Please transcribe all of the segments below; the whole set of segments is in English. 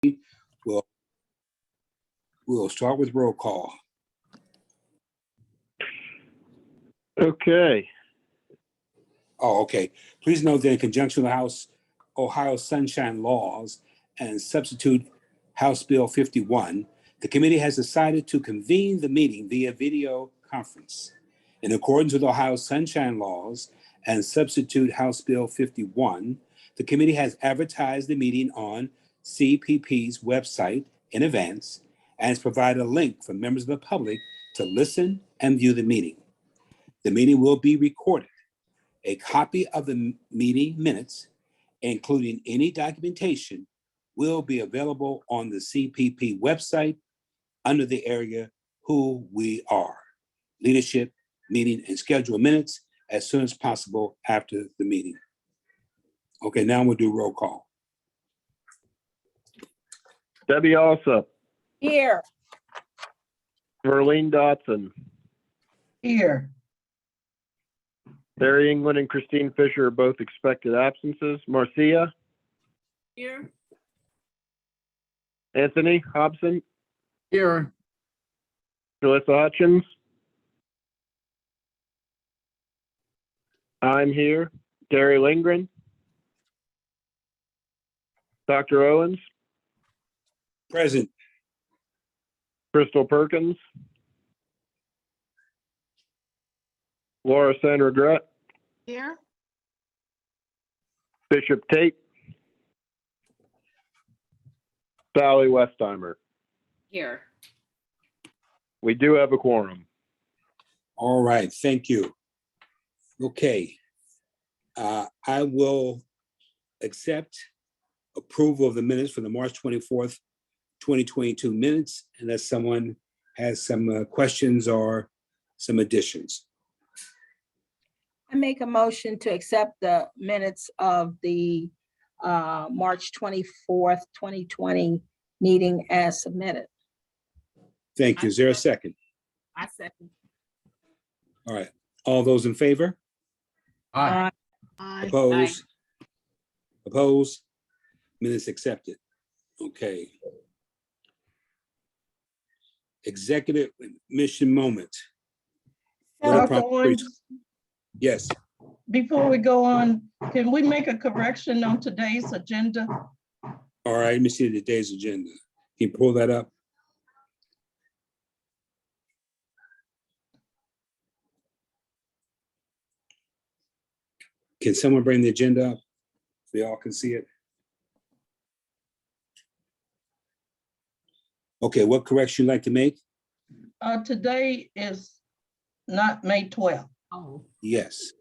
We'll start with roll call. Okay. Oh, okay. Please note that in conjunction with Ohio Sunshine Laws and substitute House Bill 51, the committee has decided to convene the meeting via video conference. In accordance with Ohio Sunshine Laws and substitute House Bill 51, the committee has advertised the meeting on CPP's website in advance and has provided a link for members of the public to listen and view the meeting. The meeting will be recorded. A copy of the meeting minutes, including any documentation, will be available on the CPP website under the area Who We Are, Leadership, Meeting, and Schedule Minutes as soon as possible after the meeting. Okay, now we'll do roll call. Debbie Alsop, Here. Verlene Dotson, Here. Barry England and Christine Fisher are both expected absences. Marcia, Here. Anthony Hobson, Here. Melissa Hutchins. I'm here. Gary Lindgren, Dr. Owens, Present. Crystal Perkins, Laura San Regret, Here. Bishop Tate, Sally Westheimer. Here. We do have a quorum. All right, thank you. Okay. I will accept approval of the minutes for the March 24th, 2022 minutes, unless someone has some questions or some additions. I make a motion to accept the minutes of the March 24th, 2020 meeting as submitted. Thank you. Is there a second? I second. All right. All those in favor? Aye. Opposed? Opposed? Minutes accepted. Okay. Executive mission moment. Little Dr. Promise Owens, Preschool. Yes. before we go on, can we make a correction on today's agenda? All right. Let me see today's agenda. Can you pull that up? Can someone bring the agenda up? So we all can see it. Okay, what correction you'd like to make? Today is not May 12th. Oh. Yes.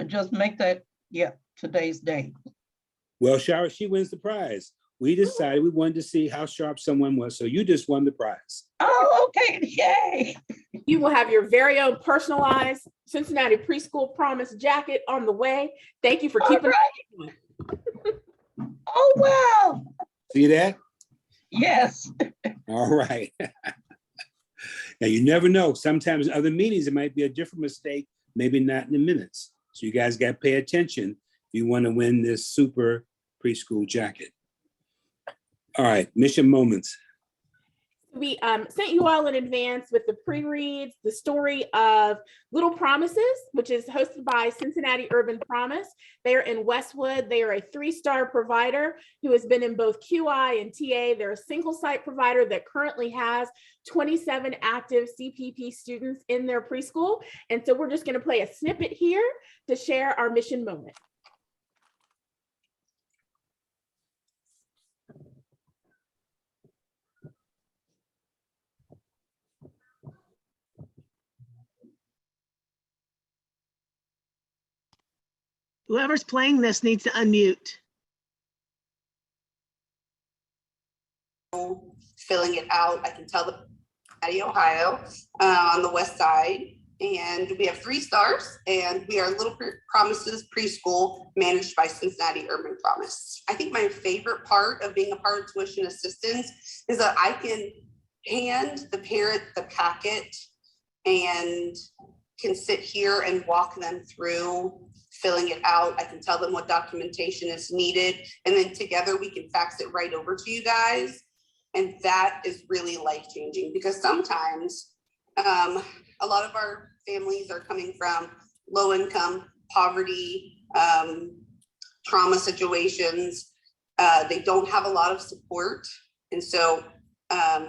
Just make that, yeah, today's date. Well, Shara, she wins the prize. We decided we wanted to see how sharp someone was, so you just won the prize. Oh, okay, yay. You will have your very own personalized Cincinnati Preschool Promise jacket on the way. Thank you for keeping. Right. Oh, wow. See that? Yes. All right. Now, you never know. Sometimes in other meetings, it might be a different mistake, maybe not in the minutes. So you guys got to pay attention if you want to win this super preschool jacket. All right, mission moments. We sent you all in advance with the pre-reads, the story of Little Promises, which is hosted by Cincinnati Urban Promise. They are in Westwood. They are a 3-star provider who has been in both QI and TA. They're a single site provider that currently has 27 active CPP students in their preschool. And so we're just going to play a snippet here to share our mission moment. Whoever's playing this needs to unmute. Filling it out. I can tell the Ohio on the west side. And we have 3 stars, and we are Little Promises Preschool managed by Cincinnati Urban Promise. I think my favorite part of being a part of tuition assistance is that I can hand the parent the packet and can sit here and walk them through filling it out. I can tell them what documentation is needed, and then together we can fax it right over to you guys. And that is really life-changing, because sometimes a lot of our families are coming from low income, poverty, trauma situations. They don't have a lot of support. And so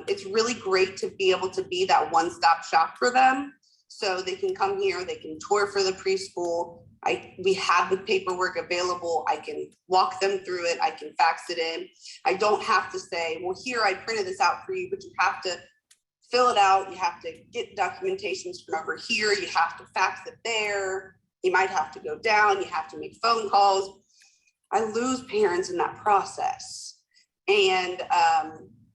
it's really great to be able to be that one-stop shop for them. So they can come here, they can tour for the preschool. We have the paperwork available. I can walk them through it. I can fax it in. I don't have to say, well, here, I printed this out for you, but you have to fill it out. You have to get documentations from over here. You have to fax it there. You might have to go down. You have to make phone calls. I lose parents in that process. And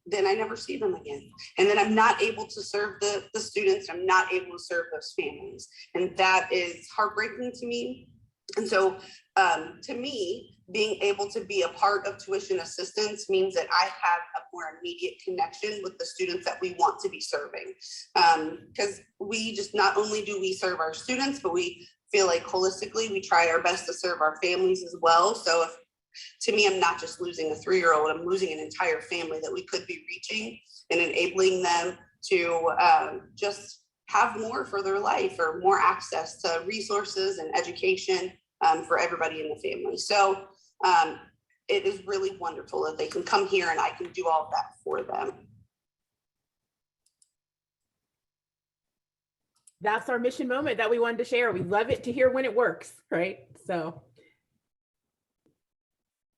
then I never see them again. And then I'm not able to serve the students. I'm not able to serve those families. And that is heartbreaking to me. And so to me, being able to be a part of tuition assistance means that I have a more immediate connection with the students that we want to be serving. Because we just, not only do we serve our students, but we feel like holistically, we try our best to serve our families as well. So if, to me, I'm not just losing a 3-year-old, I'm losing an entire family that we could be reaching and enabling them to just have more for their life, or more access to resources and education for everybody in the family. So it is really wonderful that they can come here and I can do all of that for them. That's our mission moment that we wanted to share. We love it to hear when it works, right? So.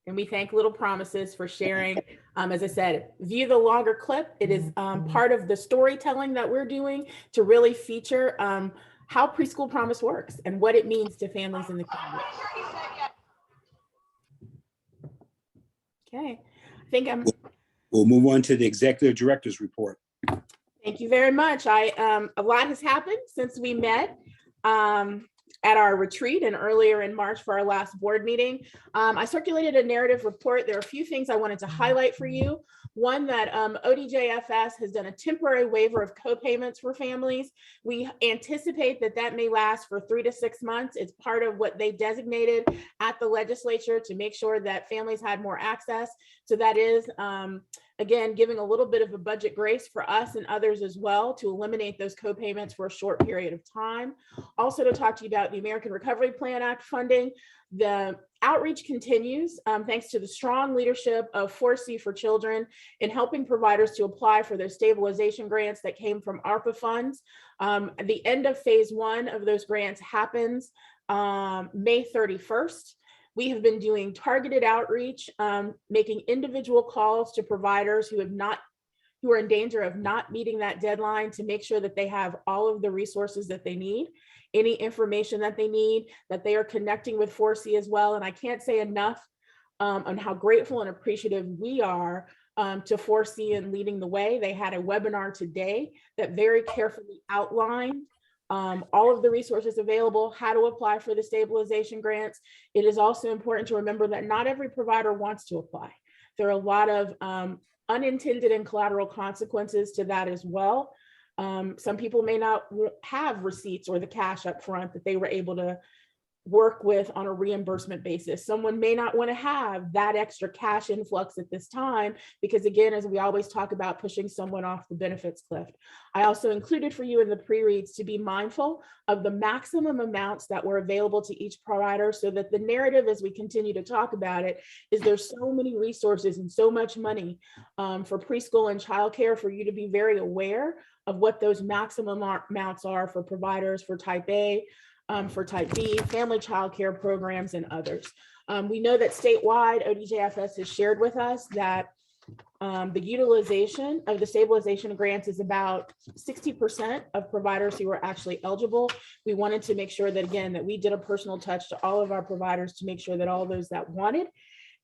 And we thank Little Promises for sharing. As I said, view the longer clip. It is part of the storytelling that we're doing to really feature how Preschool Promise works and what it means to families in the community. Okay, I think We'll move on to the executive director's report. Thank you very much. A lot has happened since we met at our retreat and earlier in March for our last board meeting. I circulated a narrative report. There are a few things I wanted to highlight for you. One, that ODJFS has done a temporary waiver of co-payments for families. We anticipate that that may last for 3 to 6 months. It's part of what they designated at the legislature to make sure that families had more access. So that is, again, giving a little bit of a budget grace for us and others as well to eliminate those co-payments for a short period of time. Also, to talk to you about the American Recovery Plan Act funding. The outreach continues thanks to the strong leadership of 4C for Children in helping providers to apply for their stabilization grants that came from ARPA funds. The end of phase 1 of those grants happens May 31st. We have been doing targeted outreach, making individual calls to providers who are in danger of not meeting that deadline to make sure that they have all of the resources that they need, any information that they need, that they are connecting with 4C as well. And I can't say enough on how grateful and appreciative we are to 4C in leading the way. They had a webinar today that very carefully outlined all of the resources available, how to apply for the stabilization grants. It is also important to remember that not every provider wants to apply. There are a lot of unintended and collateral consequences to that as well. Some people may not have receipts or the cash up front that they were able to work with on a reimbursement basis. Someone may not want to have that extra cash influx at this time because, again, as we always talk about, pushing someone off the benefits cliff. I also included for you in the pre-reads to be mindful of the maximum amounts that were available to each provider, so that the narrative as we continue to talk about it is there's so many resources and so much money for preschool and childcare for you to be very aware of what those maximum amounts are for providers for type A, for type B, family child care programs, and others. We know that statewide, ODJFS has shared with us that the utilization of the stabilization grants is about 60% of providers who are actually eligible. We wanted to make sure that, again, that we did a personal touch to all of our providers to make sure that all those that wanted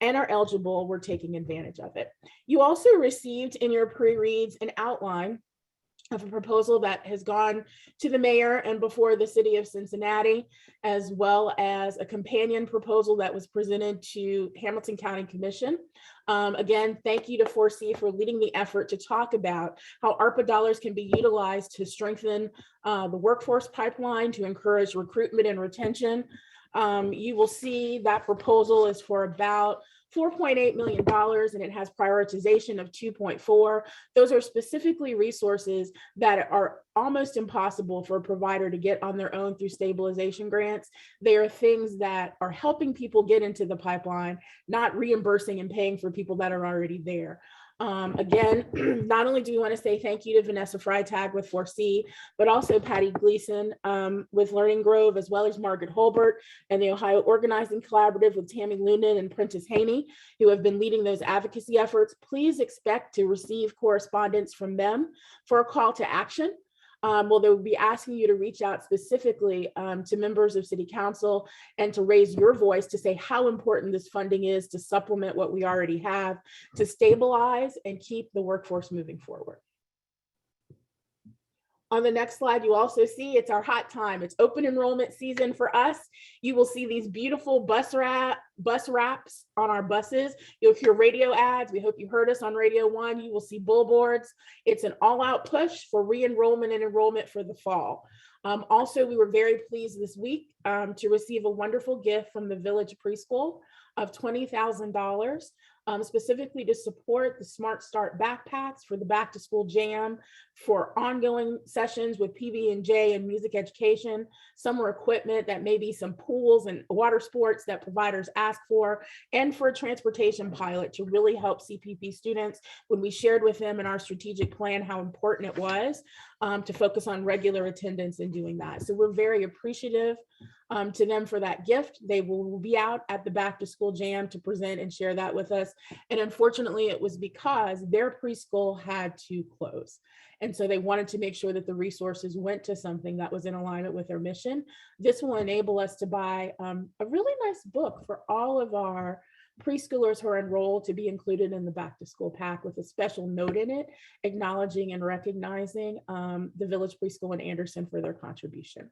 and are eligible were taking advantage of it. You also received in your pre-reads an outline of a proposal that has gone to the mayor and before the city of Cincinnati, as well as a companion proposal that was presented to Hamilton County Commission. Again, thank you to 4C for leading the effort to talk about how ARPA dollars can be utilized to strengthen the workforce pipeline, to encourage recruitment and retention. You will see that proposal is for about $4.8 million, and it has prioritization of 2.4. Those are specifically resources that are almost impossible for a provider to get on their own through stabilization grants. They are things that are helping people get into the pipeline, not reimbursing and paying for people that are already there. Again, not only do we want to say thank you to Vanessa Freitag with 4C, but also Patty Gleason with Learning Grove, as well as Margaret Holbert and the Ohio Organizing Collaborative with Tammy Lunan and Prentice Haney, who have been leading those advocacy efforts. Please expect to receive correspondence from them for a call to action. Well, they will be asking you to reach out specifically to members of City Council and to raise your voice to say how important this funding is to supplement what we already have, to stabilize and keep the workforce moving forward. On the next slide, you also see it's our hot time. It's open enrollment season for us. You will see these beautiful bus wraps on our buses. You'll hear radio ads. We hope you heard us on Radio 1. You will see billboards. It's an all-out push for re-enrollment and enrollment for the fall. Also, we were very pleased this week to receive a wonderful gift from the Village Preschool of $20,000. Specifically to support the Smart Start backpacks for the back to school jam, for ongoing sessions with PB&J and music education, summer equipment that may be some pools and water sports that providers ask for, and for a transportation pilot to really help CPP students when we shared with them in our strategic plan how important it was to focus on regular attendance and doing that. So we're very appreciative to them for that gift. They will be out at the back to school jam to present and share that with us. And unfortunately, it was because their preschool had to close. And so they wanted to make sure that the resources went to something that was in alignment with their mission. This will enable us to buy a really nice book for all of our preschoolers who are enrolled to be included in the back to school pack with a special note in it, acknowledging and recognizing the Village Preschool in Anderson for their contribution.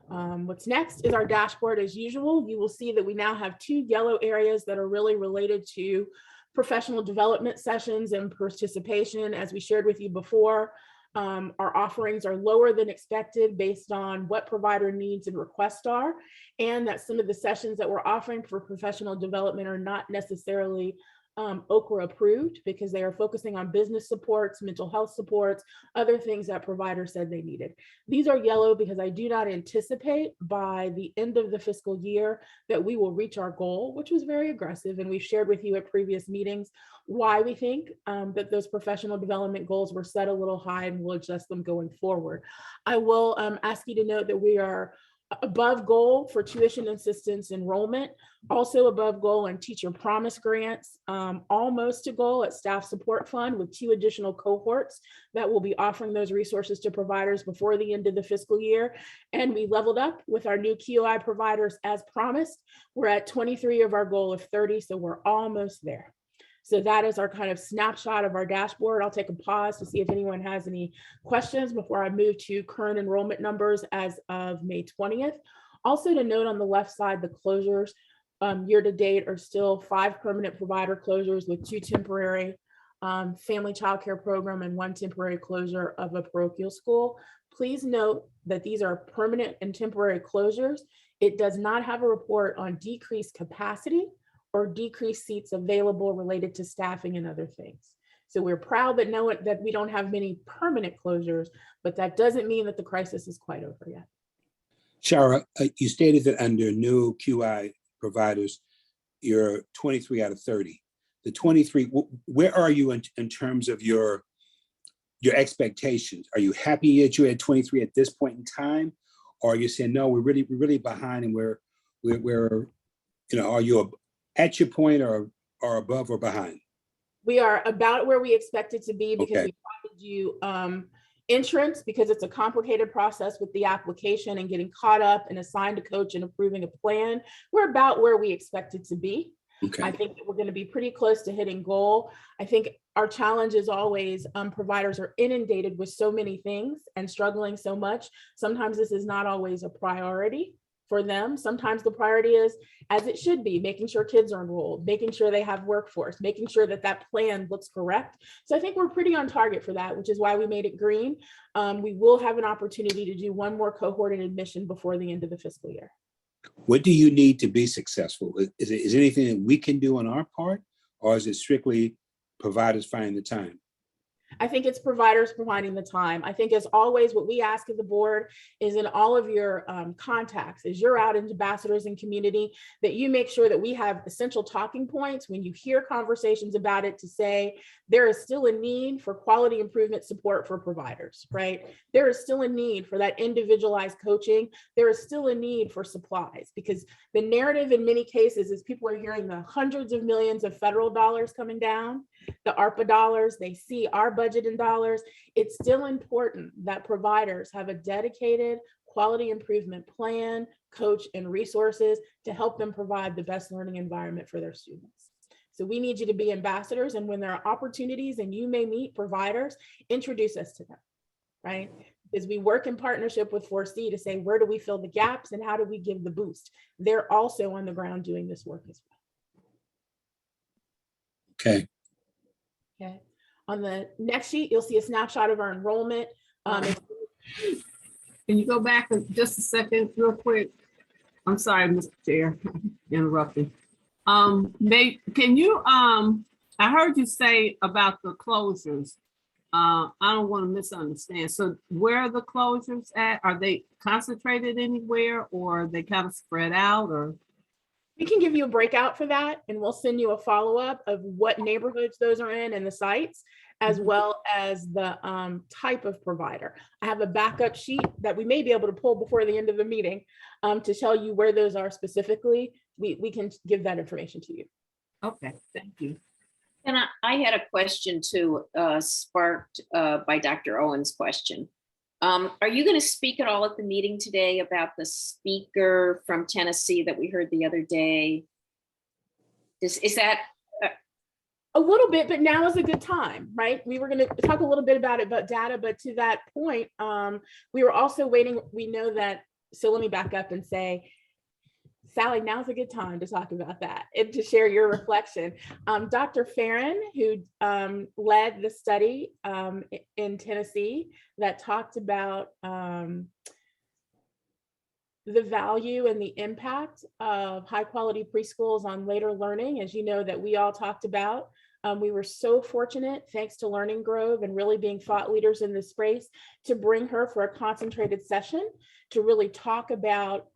What's next is our dashboard. As usual, you will see that we now have 2 yellow areas that are really related to professional development sessions and participation. As we shared with you before, our offerings are lower than expected based on what provider needs and requests are, and that some of the sessions that we're offering for professional development are not necessarily OKRA approved because they are focusing on business supports, mental health supports, other things that providers said they needed. These are yellow because I do not anticipate by the end of the fiscal year that we will reach our goal, which was very aggressive. And we've shared with you at previous meetings why we think that those professional development goals were set a little high, and we'll adjust them going forward. I will ask you to note that we are above goal for tuition assistance enrollment, also above goal in teacher promise grants, almost to goal at staff support fund with 2 additional cohorts that will be offering those resources to providers before the end of the fiscal year. And we leveled up with our new QI providers as promised. We're at 23 of our goal of 30, so we're almost there. So that is our kind of snapshot of our dashboard. I'll take a pause to see if anyone has any questions before I move to current enrollment numbers as of May 20th. Also to note on the left side, the closures year to date are still 5 permanent provider closures with 2 temporary family child care program and 1 temporary closure of a parochial school. Please note that these are permanent and temporary closures. It does not have a report on decreased capacity or decreased seats available related to staffing and other things. So we're proud that we don't have many permanent closures, but that doesn't mean that the crisis is quite over yet. Shara, you stated that under new QI providers, you're 23 out of 30. The 23, where are you in terms of your expectations? Are you happy that you're at 23 at this point in time? Or are you saying, no, we're really behind and we're are you at your point or above or behind? We are about where we expected to be because Okay. we provided you entrance because it's a complicated process with the application and getting caught up and assigned a coach and approving a plan. We're about where we expected to be. Okay. I think that we're going to be pretty close to hitting goal. I think our challenge is always providers are inundated with so many things and struggling so much. Sometimes this is not always a priority for them. Sometimes the priority is, as it should be, making sure kids are enrolled, making sure they have workforce, making sure that that plan looks correct. So I think we're pretty on target for that, which is why we made it green. We will have an opportunity to do one more cohort in admission before the end of the fiscal year. What do you need to be successful? Is there anything that we can do on our part, or is it strictly providers finding the time? I think it's providers providing the time. I think, as always, what we ask of the board is, in all of your contacts, as you're out into ambassadors and community, that you make sure that we have essential talking points when you hear conversations about it, to say there is still a need for quality improvement support for providers, right? There is still a need for that individualized coaching. There is still a need for supplies, because the narrative in many cases is people are hearing the hundreds of millions of federal dollars coming down, the ARPA dollars, they see our budget in dollars. It's still important that providers have a dedicated quality improvement plan, coach, and resources to help them provide the best learning environment for their students. So we need you to be ambassadors, and when there are opportunities and you may meet providers, introduce us to them, right? Because we work in partnership with 4C to say, where do we fill the gaps and how do we give the boost? They're also on the ground doing this work as well. Okay. Okay. On the next sheet, you'll see a snapshot of our enrollment. Can you go back just a second real quick? I'm sorry, Mr. Chair, interrupting. Can you, I heard you say about the closures. I don't want to misunderstand. So where are the closures at? Are they concentrated anywhere, or are they kind of spread out, or? We can give you a breakout for that, and we'll send you a follow-up of what neighborhoods those are in and the sites, as well as the type of provider. I have a backup sheet that we may be able to pull before the end of the meeting to tell you where those are specifically. We can give that information to you. Okay, thank you. And I had a question too, sparked by Dr. Owen's question. Are you going to speak at all at the meeting today about the speaker from Tennessee that we heard the other day? Is that? A little bit, but now is a good time, right? We were going to talk a little bit about data, but to that point, we were also waiting. We know that, so let me back up and say, Sally, now's a good time to talk about that and to share your reflection. Dr. Farron, who led the study in Tennessee that talked about the value and the impact of high quality preschools on later learning, as you know, that we all talked about. We were so fortunate, thanks to Learning Grove and really being thought leaders in this space, to bring her for a concentrated session to really talk about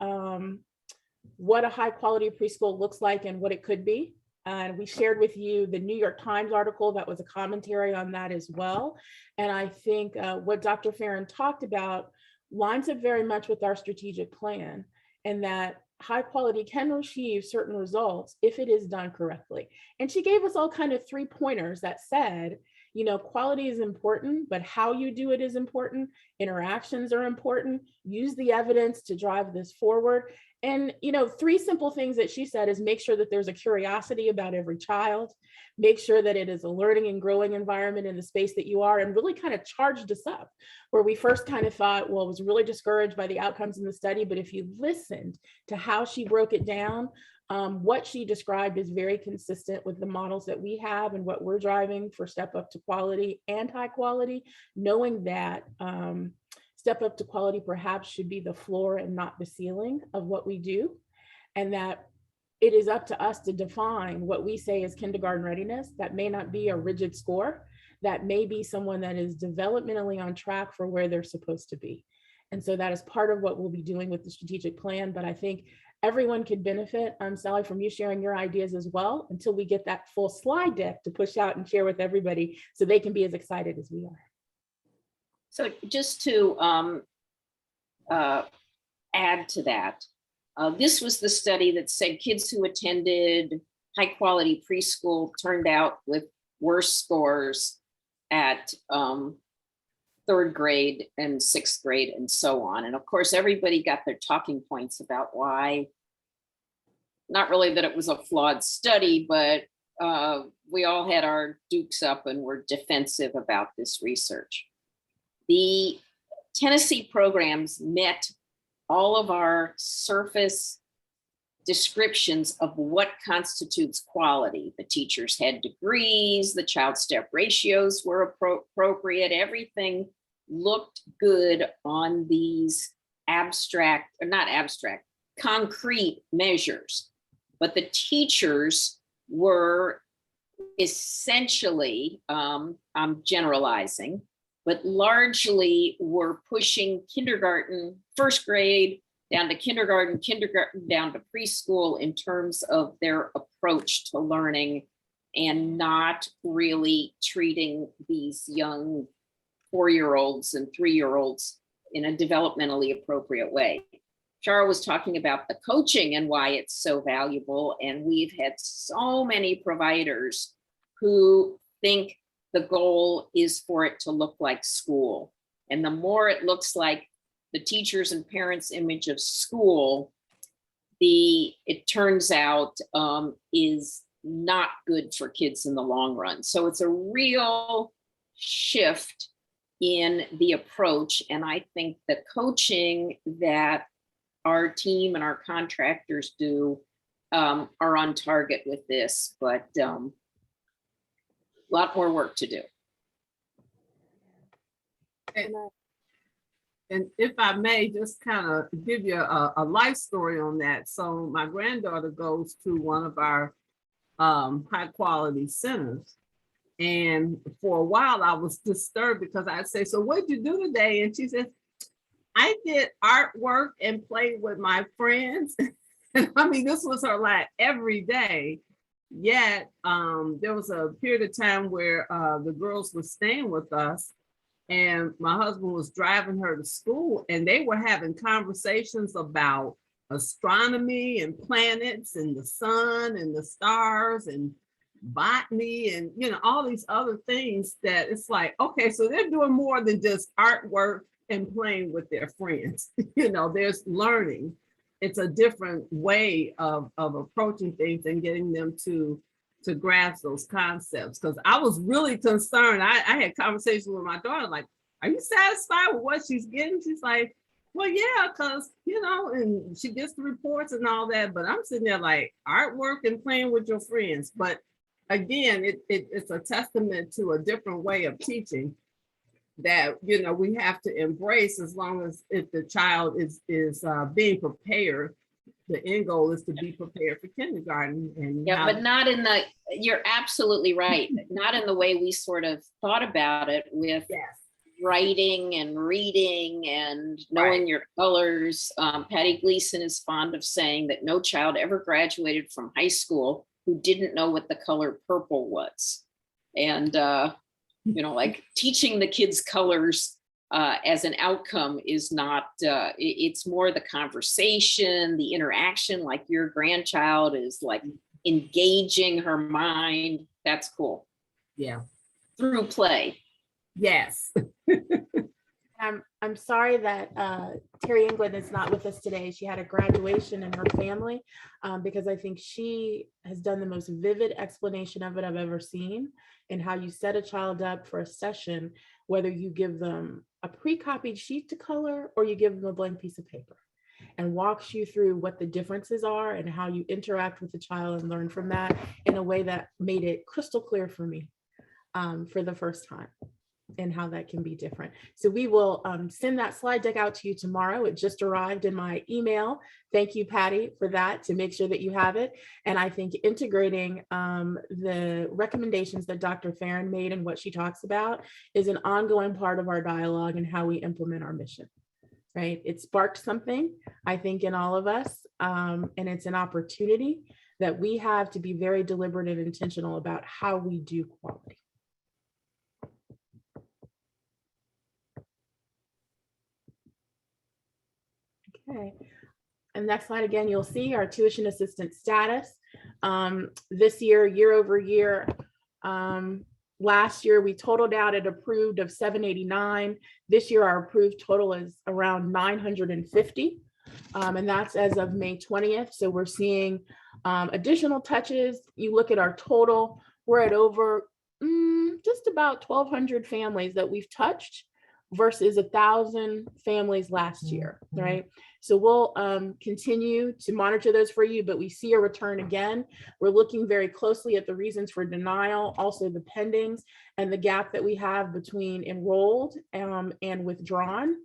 what a high quality preschool looks like and what it could be. And we shared with you the New York Times article that was a commentary on that as well. And I think what Dr. Farron talked about lines up very much with our strategic plan, and that high quality can achieve certain results if it is done correctly. And she gave us all kind of 3 pointers that said, you know, quality is important, but how you do it is important. Interactions are important. Use the evidence to drive this forward. And, you know, 3 simple things that she said is make sure that there's a curiosity about every child, make sure that it is a learning and growing environment in the space that you are, and really kind of charged us up, where we first kind of thought, well, was really discouraged by the outcomes in the study. But if you listened to how she broke it down, what she described is very consistent with the models that we have and what we're driving for Step Up to Quality and High Quality, knowing that Step Up to Quality perhaps should be the floor and not the ceiling of what we do, and that it is up to us to define what we say is kindergarten readiness. That may not be a rigid score. That may be someone that is developmentally on track for where they're supposed to be. And so that is part of what we'll be doing with the strategic plan. But I think everyone could benefit, Sally, from you sharing your ideas as well, until we get that full slide deck to push out and share with everybody so they can be as excited as we are. So just to add to that, this was the study that said kids who attended high quality preschool turned out with worse scores at 3rd grade and 6th grade and so on. And of course, everybody got their talking points about why, not really that it was a flawed study, but we all had our dukes up and were defensive about this research. The Tennessee programs met all of our surface descriptions of what constitutes quality. The teachers had degrees, the child step ratios were appropriate, everything looked good on these abstract, or not abstract, concrete measures. But the teachers were essentially, I'm generalizing, but largely were pushing kindergarten, first grade, down to kindergarten, down to preschool in terms of their approach to learning, and not really treating these young 4-year-olds and 3-year-olds in a developmentally appropriate way. Shara was talking about the coaching and why it's so valuable. And we've had so many providers who think the goal is for it to look like school. And the more it looks like the teachers and parents' image of school, it turns out is not good for kids in the long run. So it's a real shift in the approach. And I think the coaching that our team and our contractors do are on target with this, but a lot more work to do. And if I may just kind of give you a life story on that. So my granddaughter goes to one of our high quality centers. And for a while I was disturbed because I'd say, so what'd you do today? And she said, I did artwork and played with my friends. I mean, this was her like every day. Yet there was a period of time where the girls were staying with us, and my husband was driving her to school, and they were having conversations about astronomy and planets and the sun and the stars and botany and, you know, all these other things that it's like, okay, so they're doing more than just artwork and playing with their friends. You know, there's learning. It's a different way of approaching things and getting them to grasp those concepts. Because I was really concerned. I had conversations with my daughter, like, are you satisfied with what she's getting? She's like, well, yeah, because, you know, and she gets the reports and all that. But I'm sitting there like, artwork and playing with your friends. But again, it's a testament to a different way of teaching that, you know, we have to embrace, as long as if the child is being prepared. The end goal is to be prepared for kindergarten. And yeah, but not in the, you're absolutely right. Not in the way we sort of thought about it with writing and reading and knowing your colors. Patty Gleason is fond of saying that no child ever graduated from high school who didn't know what the color purple was. And, you know, like teaching the kids colors as an outcome is not, it's more the conversation, the interaction, like your grandchild is like engaging her mind. That's cool. Yeah. Through play. Yes. I'm sorry that Terry England is not with us today. She had a graduation in her family because I think she has done the most vivid explanation of it I've ever seen, and how you set a child up for a session, whether you give them a pre-copied sheet to color or you give them a blank piece of paper, and walks you through what the differences are and how you interact with the child and learn from that in a way that made it crystal clear for me for the first time, and how that can be different. So we will send that slide deck out to you tomorrow. It just arrived in my email. Thank you, Patty, for that, to make sure that you have it. And I think integrating the recommendations that Dr. Farron made and what she talks about is an ongoing part of our dialogue and how we implement our mission, right? It sparked something, I think, in all of us. And it's an opportunity that we have to be very deliberate and intentional about how we do quality. Okay, and next slide again, you'll see our tuition assistant status. This year over year, last year we totaled out at approved of 789. This year our approved total is around 950. And that's as of May 20th. So we're seeing additional touches. You look at our total, we're at over just about 1,200 families that we've touched versus 1,000 families last year, right? So we'll continue to monitor those for you, but we see a return again. We're looking very closely at the reasons for denial, also the pendings, and the gap that we have between enrolled and withdrawn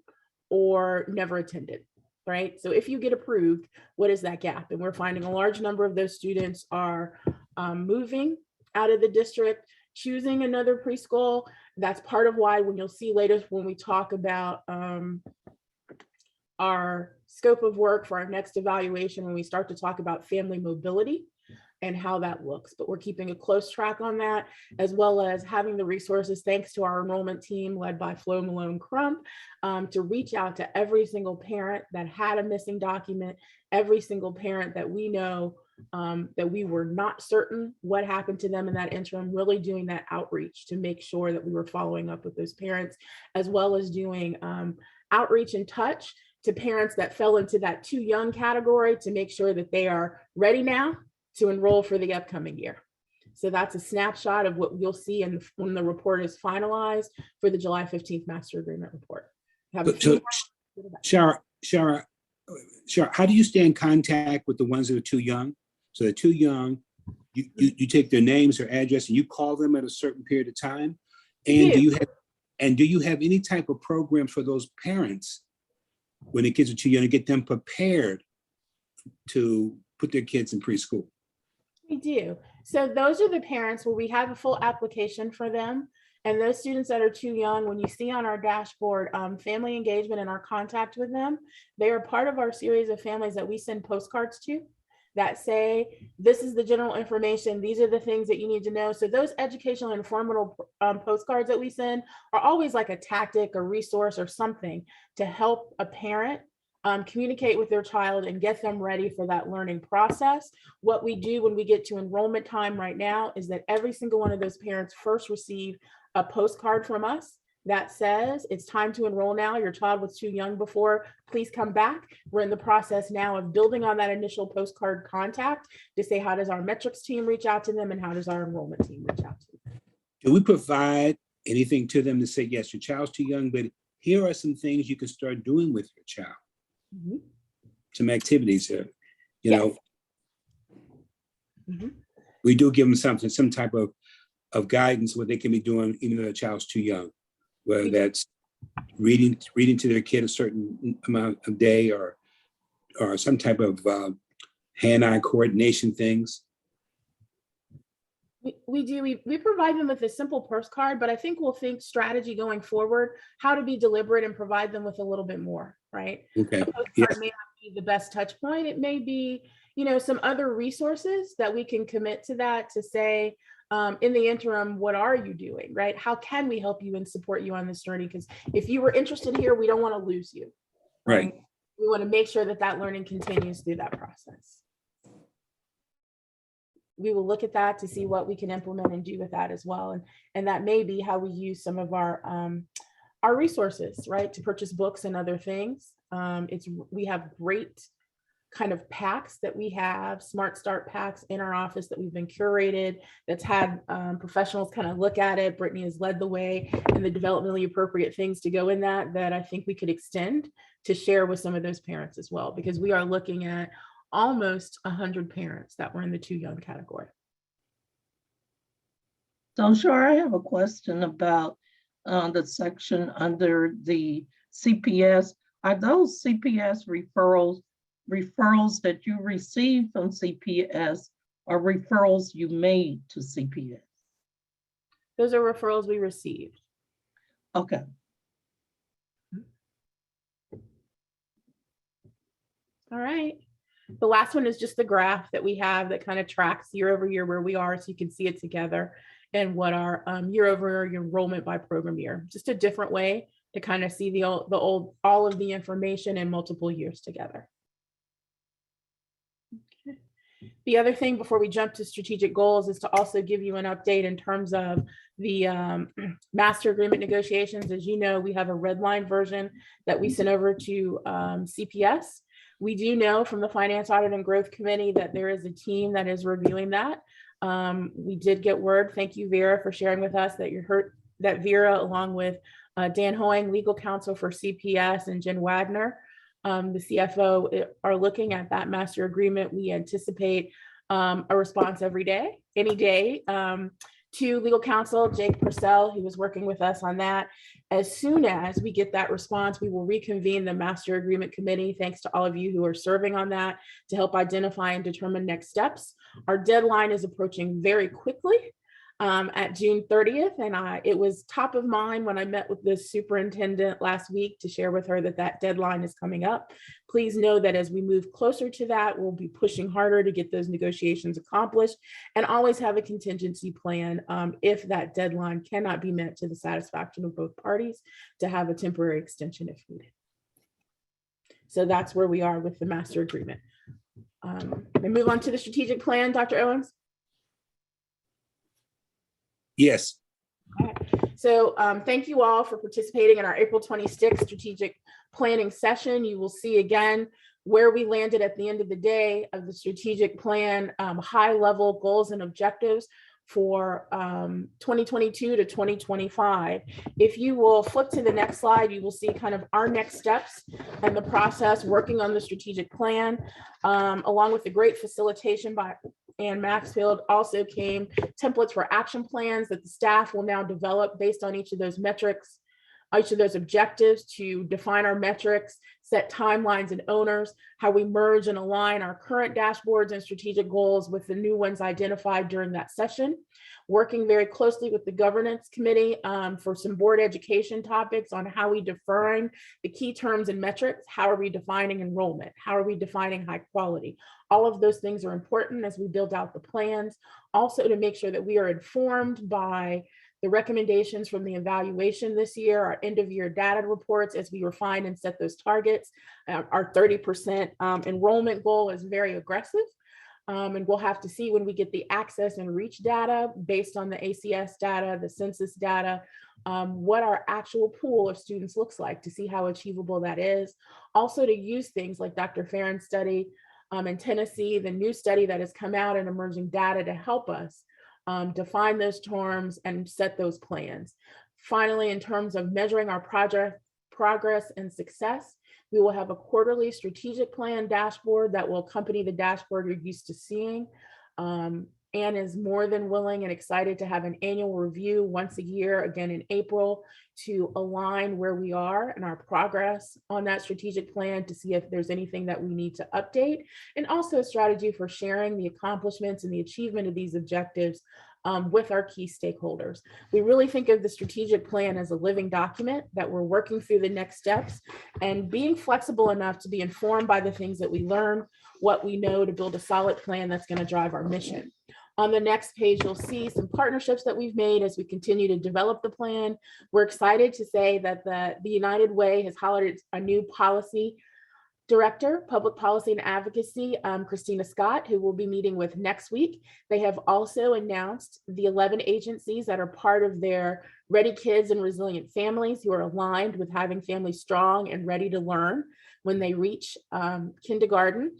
or never attended, right? So if you get approved, what is that gap? And we're finding a large number of those students are moving out of the district, choosing another preschool. That's part of why when you'll see later when we talk about our scope of work for our next evaluation, when we start to talk about family mobility and how that looks. But we're keeping a close track on that, as well as having the resources, thanks to our enrollment team led by Flo Malone Crump, to reach out to every single parent that had a missing document, every single parent that we know that we were not certain what happened to them in that interim, really doing that outreach to make sure that we were following up with those parents, as well as doing outreach and touch to parents that fell into that too young category to make sure that they are ready now to enroll for the upcoming year. So that's a snapshot of what you'll see when the report is finalized for the July 15th master agreement report. Shara, how do you stay in contact with the ones that are too young? So they're too young, you take their names, their address, and you call them at a certain period of time? And do you have any type of program for those parents when the kids are too young to get them prepared to put their kids in preschool? We do. So those are the parents where we have a full application for them. And those students that are too young, when you see on our dashboard, family engagement and our contact with them, they are part of our series of families that we send postcards to that say, this is the general information, these are the things that you need to know. So those educational and informative postcards that we send are always like a tactic, a resource, or something to help a parent communicate with their child and get them ready for that learning process. What we do when we get to enrollment time right now is that every single one of those parents first receive a postcard from us that says, it's time to enroll now. Your child was too young before, please come back. We're in the process now of building on that initial postcard contact to say, how does our metrics team reach out to them and how does our enrollment team reach out to them? Do we provide anything to them to say, yes, your child's too young, but here are some things you can start doing with your child? Mm-hmm. Some activities here, you know. Mm-hmm. We do give them some type of guidance what they can be doing even though the child's too young, whether that's reading to their kid a certain amount of day or some type of hand-eye coordination things. We do. We provide them with a simple postcard, but I think we'll think strategy going forward, how to be deliberate and provide them with a little bit more, right? Okay. A postcard may not be the best touch point. It may be, some other resources that we can commit to that to say, in the interim, what are you doing, right? How can we help you and support you on this journey? Because if you were interested here, we don't want to lose you. Right. We want to make sure that learning continues through that process. We will look at that to see what we can implement and do with that as well. And that may be how we use some of our resources, right? To purchase books and other things. We have great kind of packs that we have, Smart Start packs in our office that we've been curated, that's had professionals kind of look at it. Brittany has led the way in the developmentally appropriate things to go in that I think we could extend to share with some of those parents as well, because we are looking at almost 100 parents that were in the too young category. So sure, I have a question about the section under the CPS. Are those CPS referrals that you received from CPS or referrals you made to CPS? Those are referrals we received. Okay. All right. The last one is just the graph that we have that kind of tracks year over year where we are, so you can see it together and what our year over year enrollment by program year. Just a different way to kind of see all of the information in multiple years together. Okay. The other thing before we jump to strategic goals is to also give you an update in terms of the master agreement negotiations. As you know, we have a red line version that we sent over to CPS. We do know from the Finance Audit and Growth Committee that there is a team that is reviewing that. We did get word, thank you, Vera, for sharing with us that that Vera, along with Dan Hoying, legal counsel for CPS, and Jen Wagner, the CFO, are looking at that master agreement. We anticipate a response any day, to legal counsel, Jake Purcell, who was working with us on that. As soon as we get that response, we will reconvene the master agreement committee. Thanks to all of you who are serving on that to help identify and determine next steps. Our deadline is approaching very quickly. At June 30th. And it was top of mind when I met with the superintendent last week to share with her that that deadline is coming up. Please know that as we move closer to that, we'll be pushing harder to get those negotiations accomplished and always have a contingency plan if that deadline cannot be met to the satisfaction of both parties, to have a temporary extension if needed. So that's where we are with the master agreement. We move on to the strategic plan, Dr. Owens. Yes. Okay. So thank you all for participating in our April 26th strategic planning session. You will see again where we landed at the end of the day of the strategic plan, high level goals and objectives for 2022 to 2025. If you will flip to the next slide, you will see kind of our next steps and the process working on the strategic plan, along with the great facilitation by Ann Maxfield. Also came templates for action plans that the staff will now develop based on each of those metrics, each of those objectives, to define our metrics, set timelines and owners, how we merge and align our current dashboards and strategic goals with the new ones identified during that session. Working very closely with the governance committee for some board education topics on how we define the key terms and metrics. How are we defining enrollment? How are we defining high quality? All of those things are important as we build out the plans. Also, to make sure that we are informed by the recommendations from the evaluation this year, our end of year data reports as we refine and set those targets. Our 30% enrollment goal is very aggressive. And we'll have to see when we get the access and reach data based on the ACS data, the census data, what our actual pool of students looks like, to see how achievable that is. Also to use things like Dr. Farron's study in Tennessee, the new study that has come out in emerging data to help us define those terms and set those plans. Finally, in terms of measuring our project progress and success, we will have a quarterly strategic plan dashboard that will accompany the dashboard you're used to seeing. Anne is more than willing and excited to have an annual review once a year, again in April, to align where we are and our progress on that strategic plan, to see if there's anything that we need to update, and also a strategy for sharing the accomplishments and the achievement of these objectives with our key stakeholders. We really think of the strategic plan as a living document that we're working through the next steps and being flexible enough to be informed by the things that we learn, what we know, to build a solid plan that's going to drive our mission. On the next page, you'll see some partnerships that we've made as we continue to develop the plan. We're excited to say that the United Way has hired a new policy director, public policy and advocacy, Christina Scott, who we'll be meeting with next week. They have also announced the 11 agencies that are part of their Ready Kids and Resilient Families, who are aligned with having families strong and ready to learn when they reach kindergarten.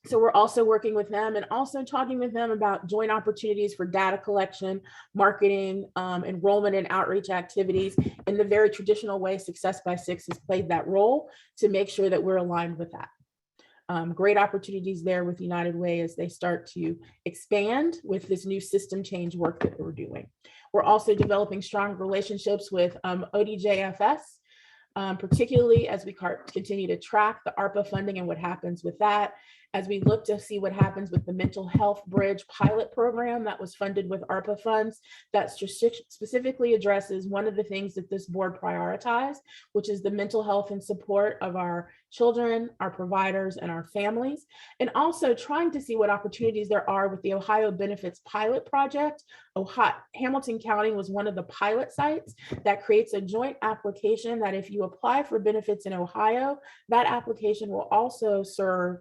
So we're also working with them and also talking with them about joint opportunities for data collection, marketing, enrollment and outreach activities in the very traditional way Success by Six has played that role, to make sure that we're aligned with that. Great opportunities there with United Way as they start to expand with this new system change work that we're doing. We're also developing strong relationships with ODJFS, particularly as we continue to track the ARPA funding and what happens with that, as we look to see what happens with the mental health bridge pilot program that was funded with ARPA funds that specifically addresses one of the things that this board prioritized, which is the mental health and support of our children, our providers, and our families, and also trying to see what opportunities there are with the Ohio Benefits Pilot Project. Hamilton County was one of the pilot sites that creates a joint application that if you apply for benefits in Ohio, that application will also serve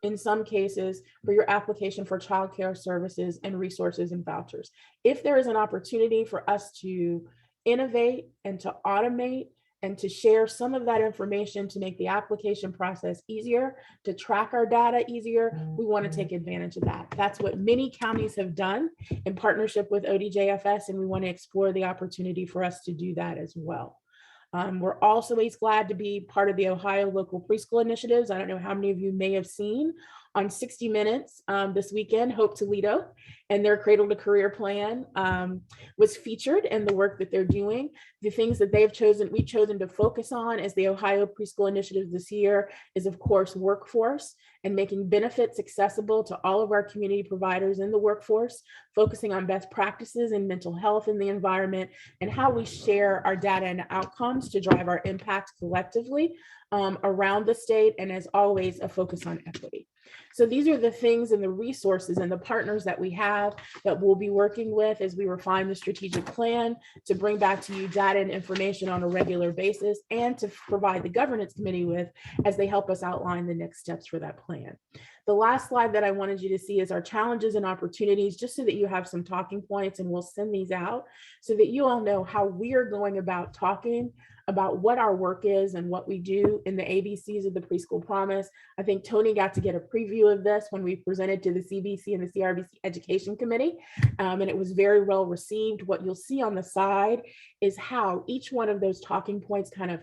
in some cases for your application for childcare services and resources and vouchers. If there is an opportunity for us to innovate and to automate and to share some of that information to make the application process easier, to track our data easier, we want to take advantage of that. That's what many counties have done in partnership with ODJFS, and we want to explore the opportunity for us to do that as well. We're also always glad to be part of the Ohio Local Preschool Initiatives. I don't know how many of you may have seen on 60 Minutes this weekend, Hope Toledo and their Cradle to Career plan was featured in the work that they're doing. The things that we've chosen to focus on as the Ohio Preschool Initiative this year is, of course, workforce and making benefits accessible to all of our community providers in the workforce, focusing on best practices in mental health in the environment, and how we share our data and outcomes to drive our impact collectively around the state, and as always, a focus on equity. So these are the things and the resources and the partners that we have that we'll be working with as we refine the strategic plan to bring back to you data and information on a regular basis, and to provide the governance committee with as they help us outline the next steps for that plan. The last slide that I wanted you to see is our challenges and opportunities, just so that you have some talking points, and we'll send these out so that you all know how we are going about talking about what our work is and what we do in the ABCs of the Preschool Promise. I think Tony got to get a preview of this when we presented to the CBC and the CRBC Education Committee, and it was very well received. What you'll see on the side is how each one of those talking points kind of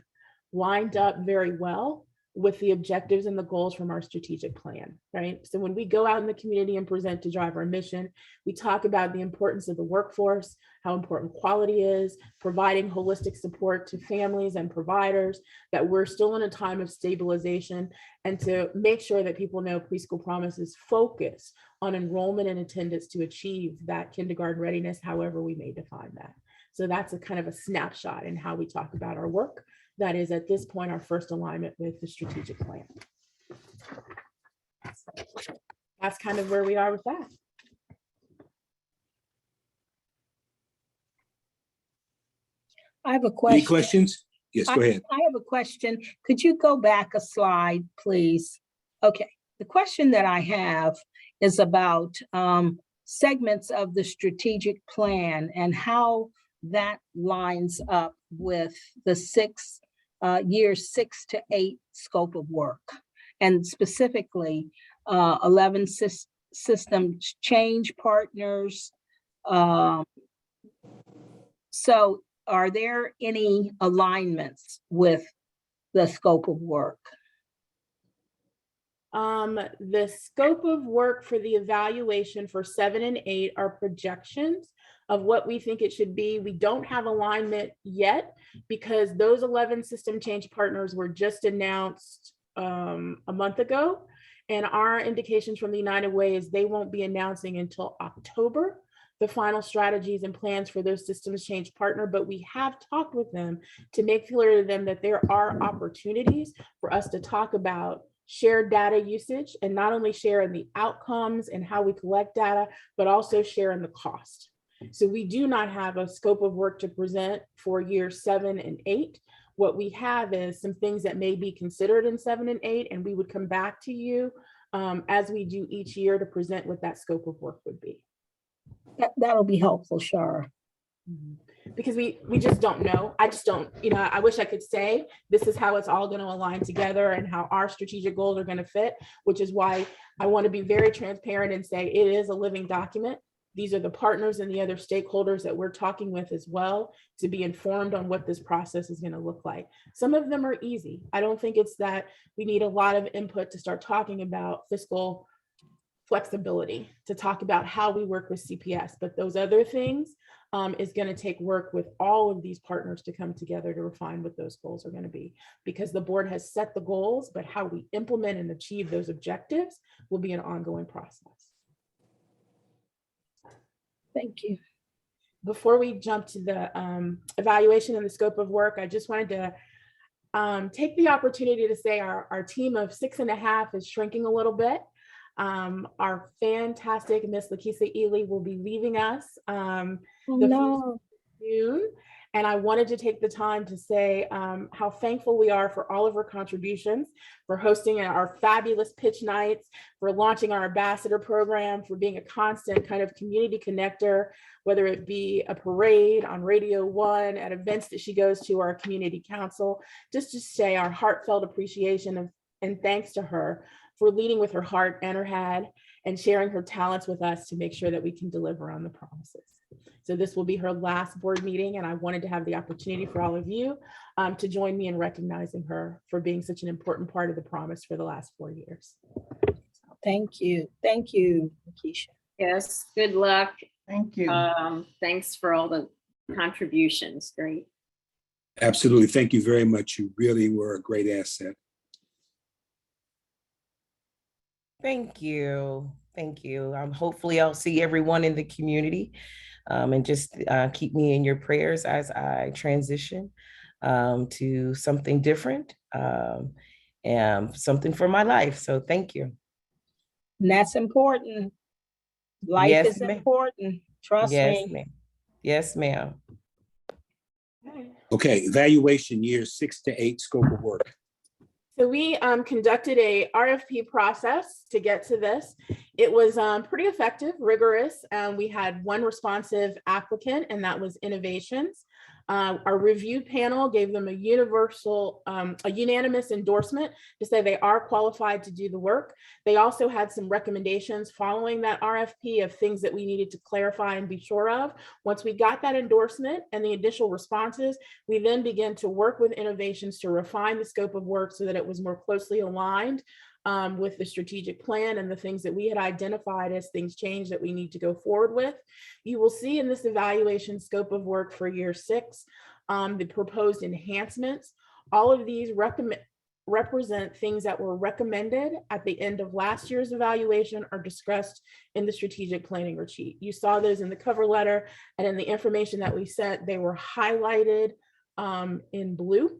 lined up very well with the objectives and the goals from our strategic plan, right? So when we go out in the community and present to drive our mission, we talk about the importance of the workforce, how important quality is, providing holistic support to families and providers, that we're still in a time of stabilization, and to make sure that people know Preschool Promises focus on enrollment and attendance to achieve that kindergarten readiness, however we may define that. So that's a kind of a snapshot in how we talk about our work. That is, at this point, our first alignment with the strategic plan. That's kind of where we are with that. I have a question. Any questions? Yes, go ahead. I have a question. Could you go back a slide, please? Okay, the question that I have is about segments of the strategic plan and how that lines up with the years 6 to 8 scope of work, and specifically 11 system change partners. So are there any alignments with the scope of work? The scope of work for the evaluation for 7 and 8 are projections of what we think it should be. We don't have alignment yet because those 11 system change partners were just announced a month ago. And our indications from the United Way is they won't be announcing until October the final strategies and plans for those systems change partner, but we have talked with them to make clear to them that there are opportunities for us to talk about shared data usage, and not only share in the outcomes and how we collect data, but also share in the cost. So we do not have a scope of work to present for years 7 and 8. What we have is some things that may be considered in 7 and 8, and we would come back to you as we do each year to present what that scope of work would be. That'll be helpful, Shara. Because we just don't know. I just don't, I wish I could say this is how it's all going to align together and how our strategic goals are going to fit, which is why I want to be very transparent and say it is a living document. These are the partners and the other stakeholders that we're talking with as well to be informed on what this process is going to look like. Some of them are easy. I don't think it's that we need a lot of input to start talking about fiscal flexibility, to talk about how we work with CPS, but those other things is going to take work with all of these partners to come together to refine what those goals are going to be, because the board has set the goals, but how we implement and achieve those objectives will be an ongoing process. Thank you. Before we jump to the evaluation and the scope of work, I just wanted to take the opportunity to say our team of 6.5 is shrinking a little bit. Our fantastic Miss Lakisa Ely will be leaving us the 1st of June. And I wanted to take the time to say how thankful we are for all of her contributions, for hosting our fabulous pitch nights, for launching our ambassador program, for being a constant kind of community connector, whether it be a parade on Radio 1, at events that she goes to, our community council. Just to say our heartfelt appreciation and thanks to her for leading with her heart and her head and sharing her talents with us to make sure that we can deliver on the promises. So this will be her last board meeting, and I wanted to have the opportunity for all of you to join me in recognizing her for being such an important part of the promise for the last 4 years. Thank you. Thank you, Keisha. Yes, good luck. Thank you. Thanks for all the contributions. Great. Absolutely. Thank you very much. You really were a great asset. Thank you. Thank you. Hopefully I'll see everyone in the community, and just keep me in your prayers as I transition to something different and something for my life. So thank you. And that's important. Life Yes, is ma'am. important. Trust Yes, me. ma'am. Yes, ma'am. Okay, evaluation years 6 to 8, scope of work. So we conducted a RFP process to get to this. It was pretty effective, rigorous. We had one responsive applicant, and that was Innovations. Our review panel gave them a unanimous endorsement to say they are qualified to do the work. They also had some recommendations following that RFP of things that we needed to clarify and be sure of. Once we got that endorsement and the initial responses, we then began to work with Innovations to refine the scope of work so that it was more closely aligned with the strategic plan and the things that we had identified as things change that we need to go forward with. You will see in this evaluation scope of work for year 6, the proposed enhancements. All of these represent things that were recommended at the end of last year's evaluation or discussed in the strategic planning retreat. You saw those in the cover letter, and in the information that we sent, they were highlighted in blue,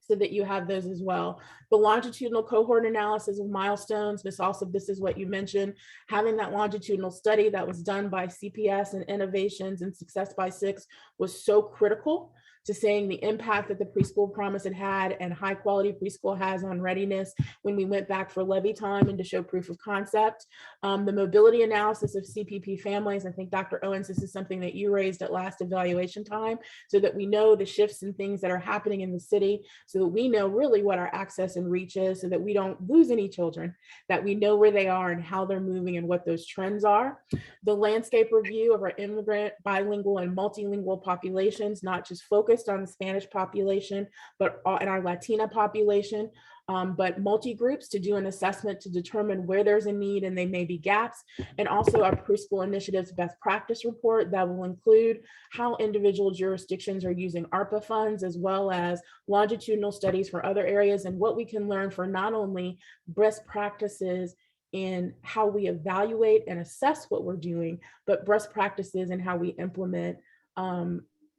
so that you have those as well. The longitudinal cohort analysis of milestones, this is what you mentioned, having that longitudinal study that was done by CPS and Innovations and Success by 6 was so critical to saying the impact that the preschool promise had and high quality preschool has on readiness when we went back for levy time and to show proof of concept. The mobility analysis of CPP families, I think Dr. Owens, this is something that you raised at last evaluation time, so that we know the shifts and things that are happening in the city, so that we know really what our access and reach is, so that we don't lose any children, that we know where they are and how they're moving and what those trends are. The landscape review of our immigrant, bilingual, and multilingual populations, not just focused on the Spanish population, but in our Latina population, but multi-groups to do an assessment to determine where there's a need and they may be gaps. And also our preschool initiatives best practice report that will include how individual jurisdictions are using ARPA funds, as well as longitudinal studies for other areas and what we can learn for not only best practices in how we evaluate and assess what we're doing, but best practices in how we implement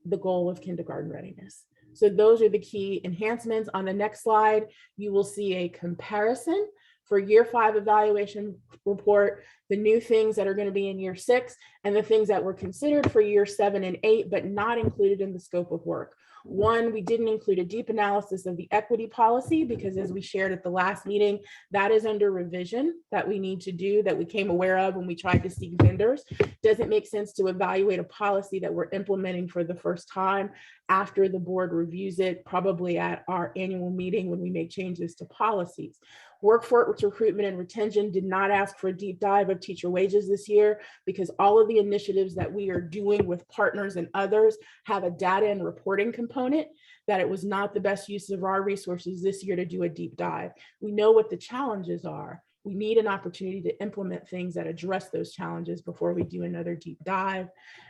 the goal of kindergarten readiness. So those are the key enhancements. On the next slide, you will see a comparison for year 5 evaluation report, the new things that are going to be in year 6, and the things that were considered for year 7 and 8, but not included in the scope of work. One, we didn't include a deep analysis of the equity policy because, as we shared at the last meeting, that is under revision that we need to do, that we came aware of when we tried to seek vendors. Doesn't make sense to evaluate a policy that we're implementing for the first time after the board reviews it, probably at our annual meeting when we make changes to policies. Workforce recruitment and retention did not ask for a deep dive of teacher wages this year because all of the initiatives that we are doing with partners and others have a data and reporting component, that it was not the best use of our resources this year to do a deep dive. We know what the challenges are. We need an opportunity to implement things that address those challenges before we do another deep dive.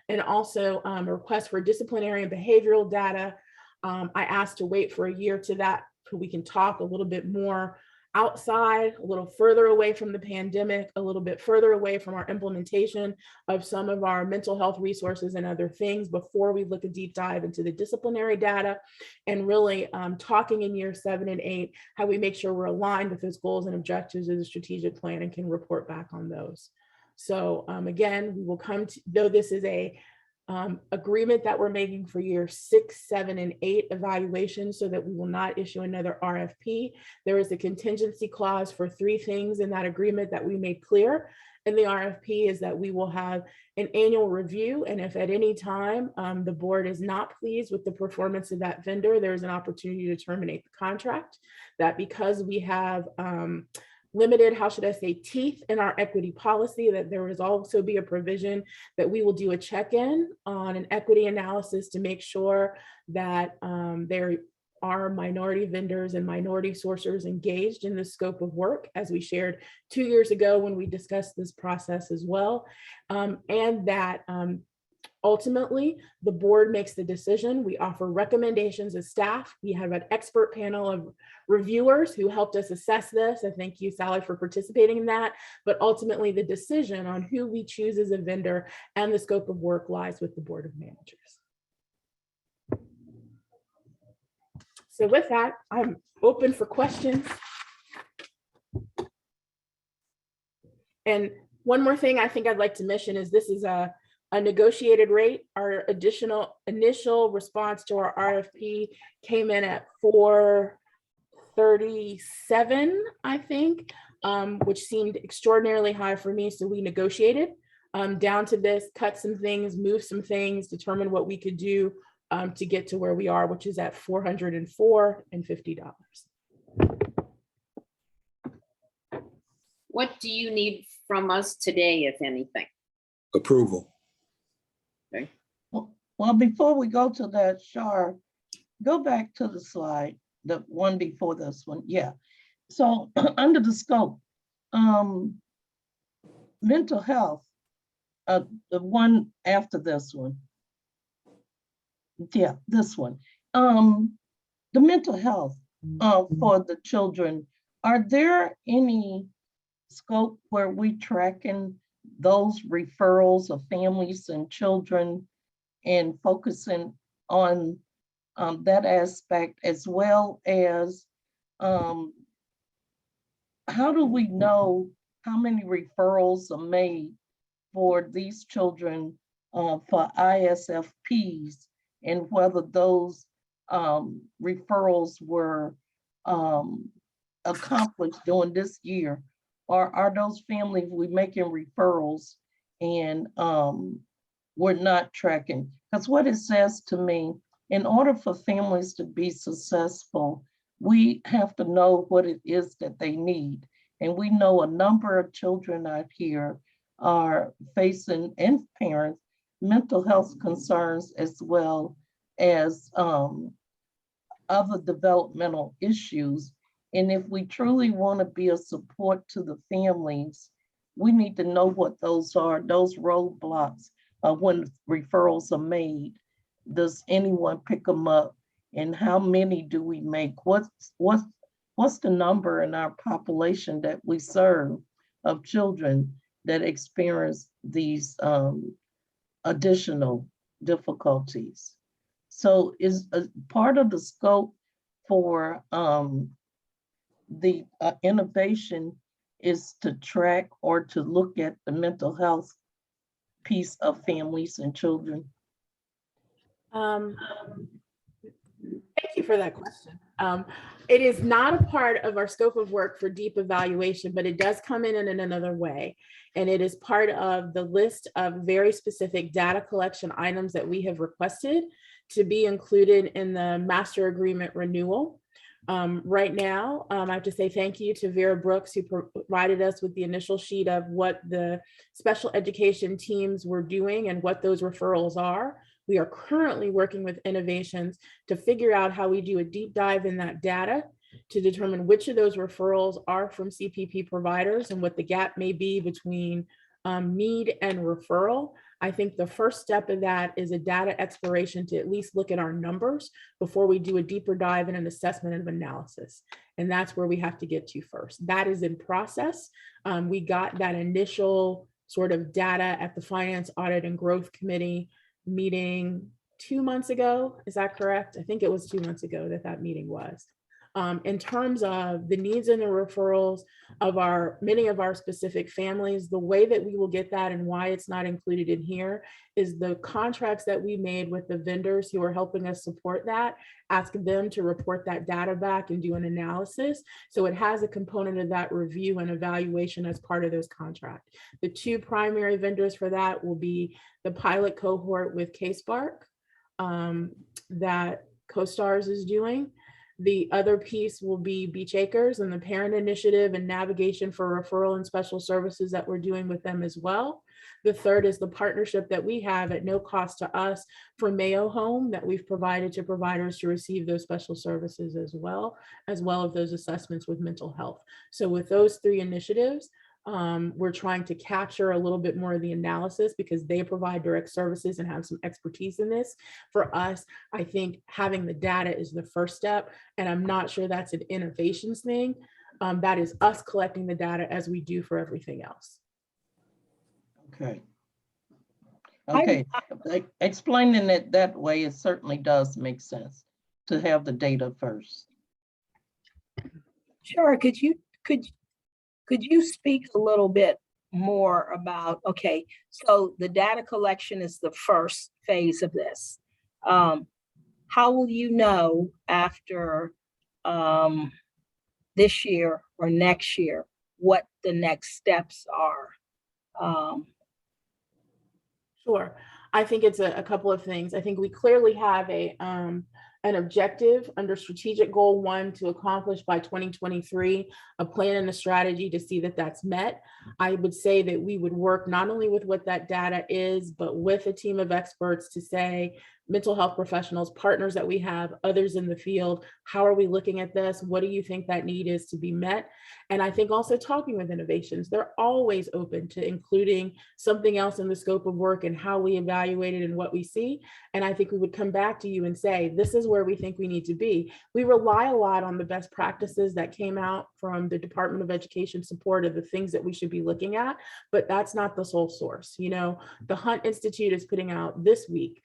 And also a request for disciplinary and behavioral data. I asked to wait for a year to that so we can talk a little bit more outside, a little further away from the pandemic, a little bit further away from our implementation of some of our mental health resources and other things before we look a deep dive into the disciplinary data, and really talking in year 7 and 8, how we make sure we're aligned with those goals and objectives of the strategic plan and can report back on those. So again, we will come to, though this is a agreement that we're making for year 6, 7, and 8 evaluation so that we will not issue another RFP. There is a contingency clause for 3 things in that agreement that we made clear in the RFP is that we will have an annual review. And if at any time the board is not pleased with the performance of that vendor, there's an opportunity to terminate the contract. That because we have limited, how should I say, teeth in our equity policy, that there will also be a provision that we will do a check-in on an equity analysis to make sure that there are minority vendors and minority sourcers engaged in the scope of work, as we shared 2 years ago when we discussed this process as well. And that ultimately, the board makes the decision. We offer recommendations as staff. We have an expert panel of reviewers who helped us assess this. I thank you, Sally, for participating in that. But ultimately, the decision on who we choose as a vendor and the scope of work lies with the Board of Managers. So with that, I'm open for questions. And one more thing I think I'd like to mention is this is a negotiated rate. Our initial response to our RFP came in at 437, I think, which seemed extraordinarily high for me. So we negotiated down to this, cut some things, move some things, determine what we could do to get to where we are, which is at $404.50. What do you need from us today, if anything? Approval. Okay. Well, before we go to that, Shar, go back to the slide, the one before this one. Yeah. So under the scope, mental health, the one after this one. Yeah, this one. The mental health for the children, are there any scope where we tracking those referrals of families and children and focusing on that aspect, as well as how do we know how many referrals are made for these children for ISFPs, and whether those referrals were accomplished during this year? Or are those families we making referrals and we're not tracking? Because what it says to me, in order for families to be successful, we have to know what it is that they need. And we know a number of children out here are facing, and parents, mental health concerns as well as other developmental issues. And if we truly want to be a support to the families, we need to know what those are, those roadblocks when referrals are made. Does anyone pick them up? And how many do we make? What's the number in our population that we serve of children that experience these additional difficulties? So is a part of the scope for the innovation is to track or to look at the mental health piece of families and children? Thank you for that question. It is not a part of our scope of work for deep evaluation, but it does come in another way. And it is part of the list of very specific data collection items that we have requested to be included in the master agreement renewal. Right now, I have to say thank you to Vera Brooks, who provided us with the initial sheet of what the special education teams were doing and what those referrals are. We are currently working with Innovations to figure out how we do a deep dive in that data to determine which of those referrals are from CPP providers and what the gap may be between need and referral. I think the first step of that is a data exploration to at least look at our numbers before we do a deeper dive in an assessment and analysis. And that's where we have to get to first. That is in process. We got that initial sort of data at the Finance, Audit, and Growth Committee meeting 2 months ago. Is that correct? I think it was 2 months ago that meeting was. In terms of the needs and the referrals of many of our specific families, the way that we will get that and why it's not included in here is the contracts that we made with the vendors who are helping us support that, ask them to report that data back and do an analysis. So it has a component of that review and evaluation as part of those contracts. The two primary vendors for that will be the pilot cohort with CaseBark that CoStars is doing. The other piece will be Beach Acres and the Parent Initiative and navigation for referral and special services that we're doing with them as well. The third is the partnership that we have at no cost to us for Mayo Home that we've provided to providers to receive those special services as well as those assessments with mental health. So with those three initiatives, we're trying to capture a little bit more of the analysis because they provide direct services and have some expertise in this. For us, I think having the data is the first step, and I'm not sure that's an innovations thing. That is us collecting the data as we do for everything else. Okay. Okay, explaining it that way, it certainly does make sense to have the data first. Sure, could you speak a little bit more about, okay, so the data collection is the first phase of this. How will you know after this year or next year what the next steps are? Sure. I think it's a couple of things. I think we clearly have an objective under strategic goal 1 to accomplish by 2023, a plan and a strategy to see that that's met. I would say that we would work not only with what that data is, but with a team of experts to say, mental health professionals, partners that we have, others in the field, how are we looking at this? What do you think that need is to be met? And I think also talking with innovations, they're always open to including something else in the scope of work and how we evaluate it and what we see. And I think we would come back to you and say, this is where we think we need to be. We rely a lot on the best practices that came out from the Department of Education support of the things that we should be looking at, but that's not the sole source. You know, the Hunt Institute is putting out this week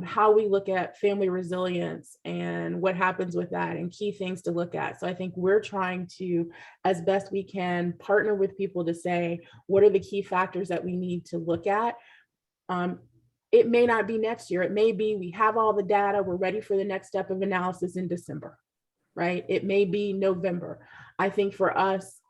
how we look at family resilience and what happens with that and key things to look at. So I think we're trying to, as best we can, partner with people to say, what are the key factors that we need to look at? It may not be next year. It may be we have all the data, we're ready for the next step of analysis in December, right? It may be November. I think for us,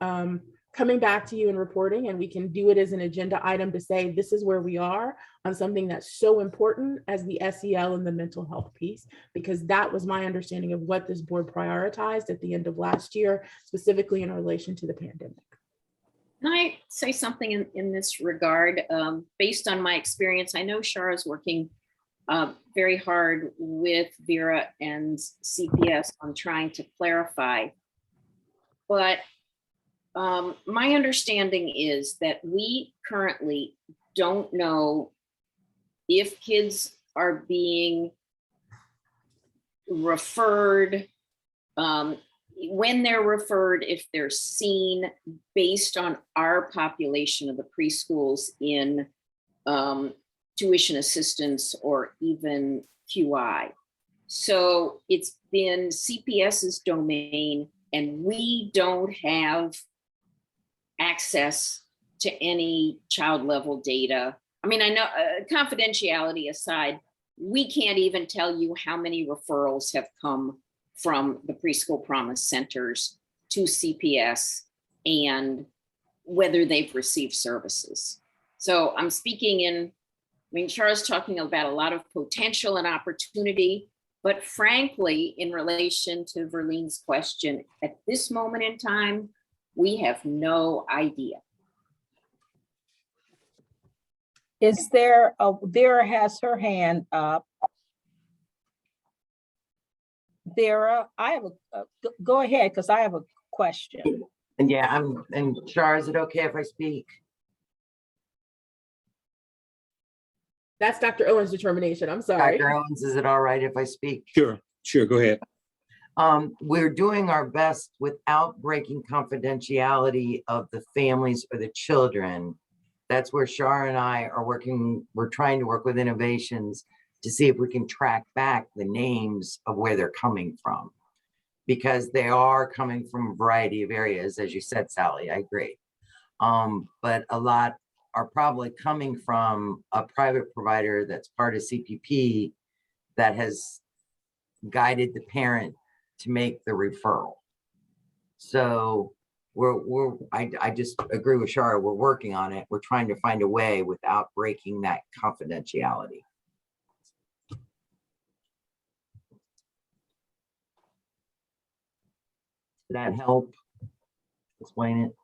coming back to you and reporting, and we can do it as an agenda item to say, this is where we are on something that's so important as the SEL and the mental health piece, because that was my understanding of what this board prioritized at the end of last year, specifically in relation to the pandemic. Can I say something in this regard? Based on my experience, I know Shara is working very hard with Vera and CPS on trying to clarify, but my understanding is that we currently don't know if kids are being referred, when they're referred, if they're seen based on our population of the preschools in tuition assistance or even QI. So it's been CPS's domain, and we don't have access to any child level data. I mean, I know confidentiality aside, we can't even tell you how many referrals have come from the preschool promise centers to CPS and whether they've received services. So I'm speaking in, I mean, Shara's talking about a lot of potential and opportunity, but frankly, in relation to Verlene's question, at this moment in time, we have no idea. Is there, Vera has her hand up. Vera, I have go ahead, because I have a question. And yeah, and Shar, is it okay if I speak? That's Dr. Owen's determination. I'm sorry. Dr. Owens, is it all right if I speak? Sure, go ahead. We're doing our best without breaking confidentiality of the families or the children. That's where Shar and I are working. We're trying to work with innovations to see if we can track back the names of where they're coming from. because they are coming from a variety of areas, as you said, Sally, I agree. But a lot are probably coming from a private provider that's part of CPP that has guided the parent to make the referral. So I just agree with Shara, we're working on it. We're trying to find a way without breaking that confidentiality. Did that help explain it?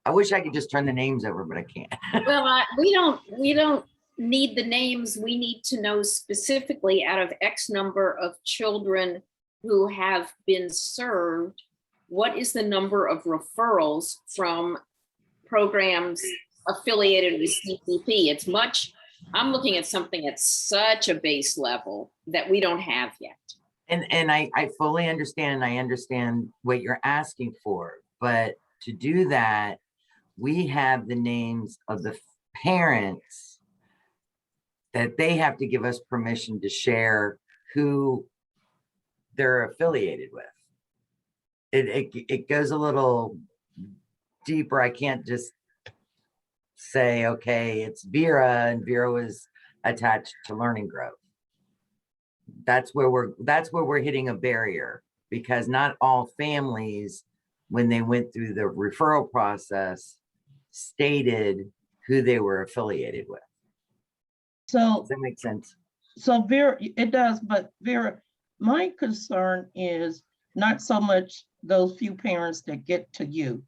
I wish I could just turn the names over, but I can't. Well, we don't need the names. We need to know specifically out of X number of children who have been served, what is the number of referrals from programs affiliated with CPP? It's much, I'm looking at something at such a base level that we don't have yet. And I fully understand, and I understand what you're asking for, but to do that, we have the names of the parents that they have to give us permission to share who they're affiliated with. It goes a little deeper. I can't just say, okay, it's Vera and Vera was attached to Learning Grove. That's where we're hitting a barrier, because not all families, when they went through the referral process, stated who they were affiliated with. So Does that make sense? So Vera, it does, but Vera, my concern is not so much those few parents that get to you.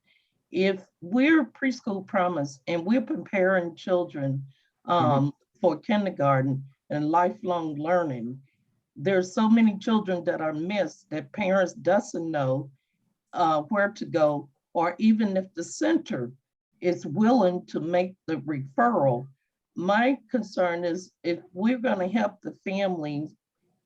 If we're preschool promise and we're preparing children for kindergarten and lifelong learning, there's so many children that are missed that parents doesn't know where to go, or even if the center is willing to make the referral. My concern is if we're going to help the families,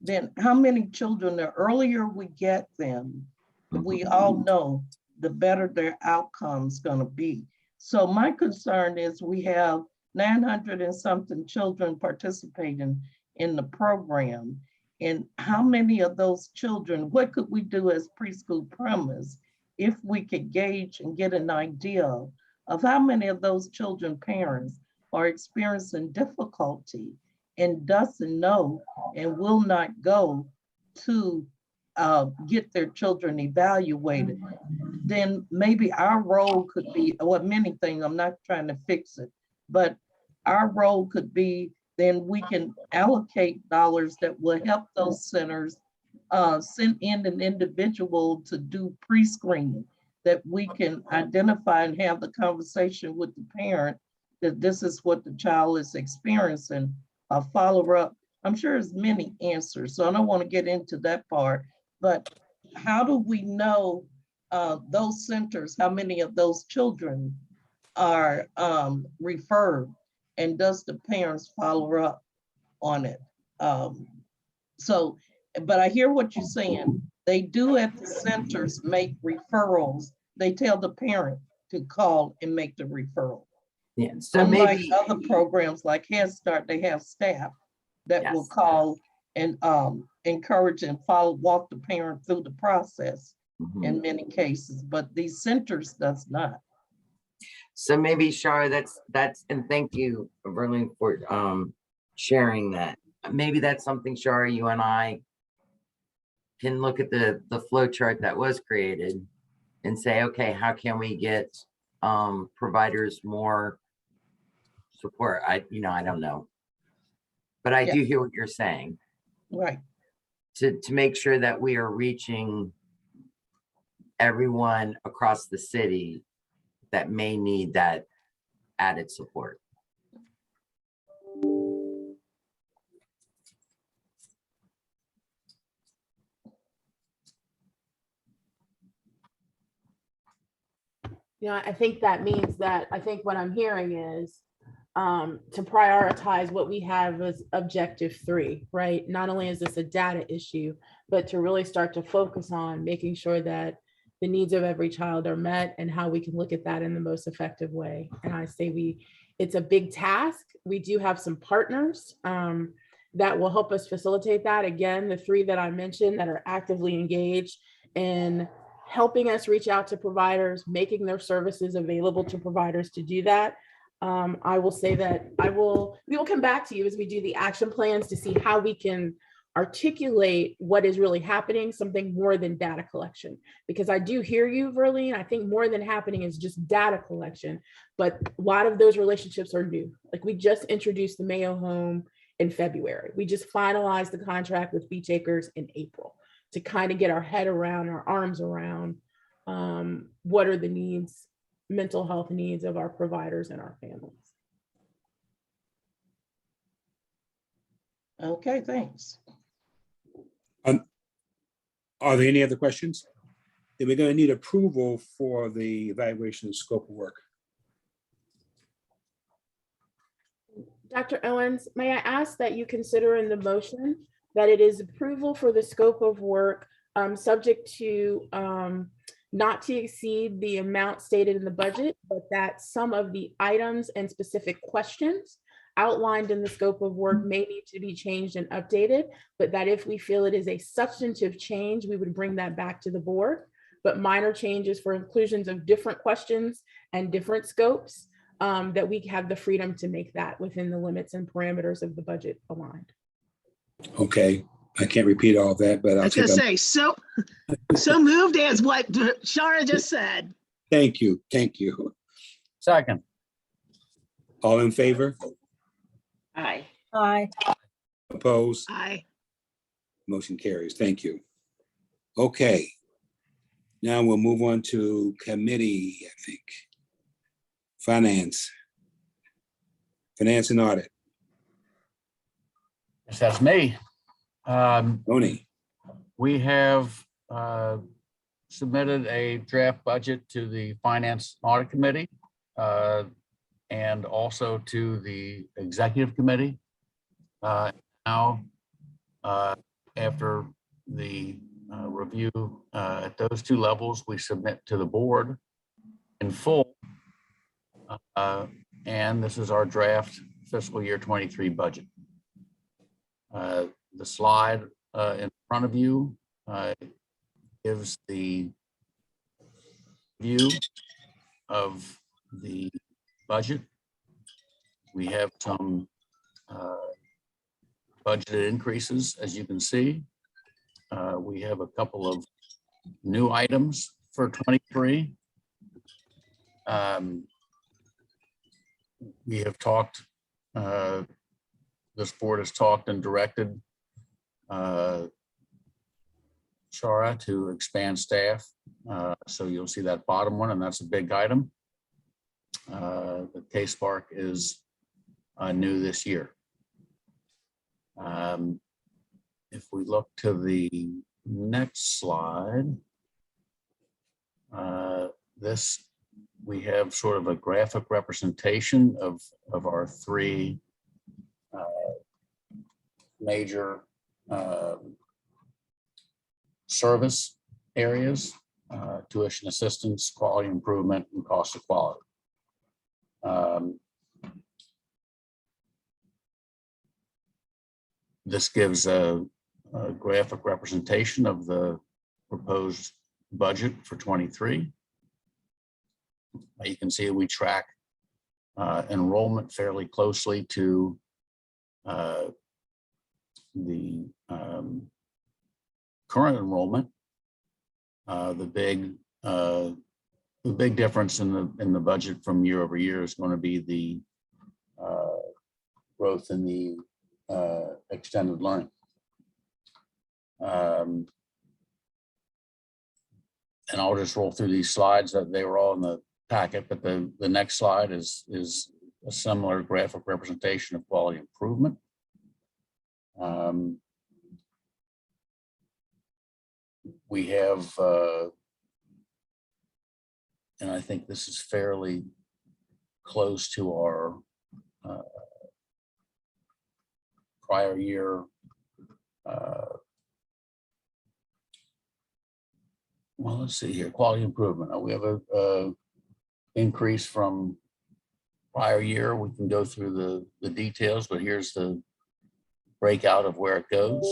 then how many children, the earlier we get them, we all know the better their outcome's going to be. So my concern is we have 900 and something children participating in the program. And how many of those children, what could we do as preschool promise if we could gauge and get an idea of how many of those children parents are experiencing difficulty and doesn't know and will not go to get their children evaluated, then maybe our role could be, well, many things, I'm not trying to fix it, but our role could be then we can allocate dollars that will help those centers send in an individual to do pre-screening, that we can identify and have the conversation with the parent that this is what the child is experiencing, follow up. I'm sure there's many answers, so I don't want to get into that part, but how do we know those centers, how many of those children are referred, and does the parents follow up on it? But I hear what you're saying. They do at the centers make referrals. They tell the parent to call and make the referral. Yeah, so unlike maybe other programs like Head Start, they have staff that will call and encourage and walk the parent through the process in many cases, but these centers does not. So maybe Shara, that's and thank you, Verlene, for sharing that. Maybe that's something, Shara, you and I can look at the flow chart that was created and say, okay, how can we get providers more support? I don't know, but I do hear what you're saying. Right. To make sure that we are reaching everyone across the city that may need that added support. Yeah, I think that means that, I think what I'm hearing is to prioritize what we have as objective 3, right? Not only is this a data issue, but to really start to focus on making sure that the needs of every child are met and how we can look at that in the most effective way. And I say it's a big task. We do have some partners that will help us facilitate that. Again, the 3 that I mentioned that are actively engaged in helping us reach out to providers, making their services available to providers to do that. I will say that we will come back to you as we do the action plans to see how we can articulate what is really happening, something more than data collection. Because I do hear you, Verlene. I think more than happening is just data collection, but a lot of those relationships are new. Like we just introduced the Mayo Home in February. We just finalized the contract with Beach Acres in April to kind of get our head around, our arms around what are the needs, mental health needs of our providers and our families. Okay, thanks. Are there any other questions? Then we're going to need approval for the evaluation and scope of work. Dr. Owens, may I ask that you consider in the motion that it is approval for the scope of work subject to not to exceed the amount stated in the budget, but that some of the items and specific questions outlined in the scope of work may need to be changed and updated, but that if we feel it is a substantive change, we would bring that back to the board. But minor changes for inclusions of different questions and different scopes, that we have the freedom to make that within the limits and parameters of the budget aligned. Okay, I can't repeat all that, but I I'll was gonna take say, so moved as what Shara just said. Thank you, thank you. Second. All in favor? Aye. Aye. Opposed? Aye. Motion carries. Thank you. Okay. Now we'll move on to committee, I think. Finance. Finance and audit. Yes, that's me. Tony. We have submitted a draft budget to the Finance Audit Committee and also to the Executive Committee. Now, after the review at those two levels, we submit to the board in full. And this is our draft fiscal year 23 budget. The slide in front of you gives the view of the budget. We have some budgeted increases, as you can see. We have a couple of new items for 23. We have talked, this board has talked and directed Shara to expand staff. So you'll see that bottom one, and that's a big item. The case spark is new this year. If we look to the next slide, this, we have sort of a graphic representation of our three major service areas, tuition assistance, quality improvement, and cost of quality. This gives a graphic representation of the proposed budget for 23. You can see we track enrollment fairly closely to the current enrollment. The big difference in the budget from year over year is going to be the growth in the extended learning. And I'll just roll through these slides. That they were all in the packet, but the next slide is a similar graphic representation of quality improvement. We have, and I think this is fairly close to our prior year well, let's see here, quality improvement. We have a increase from prior year. We can go through the details, but here's the breakout of where it goes.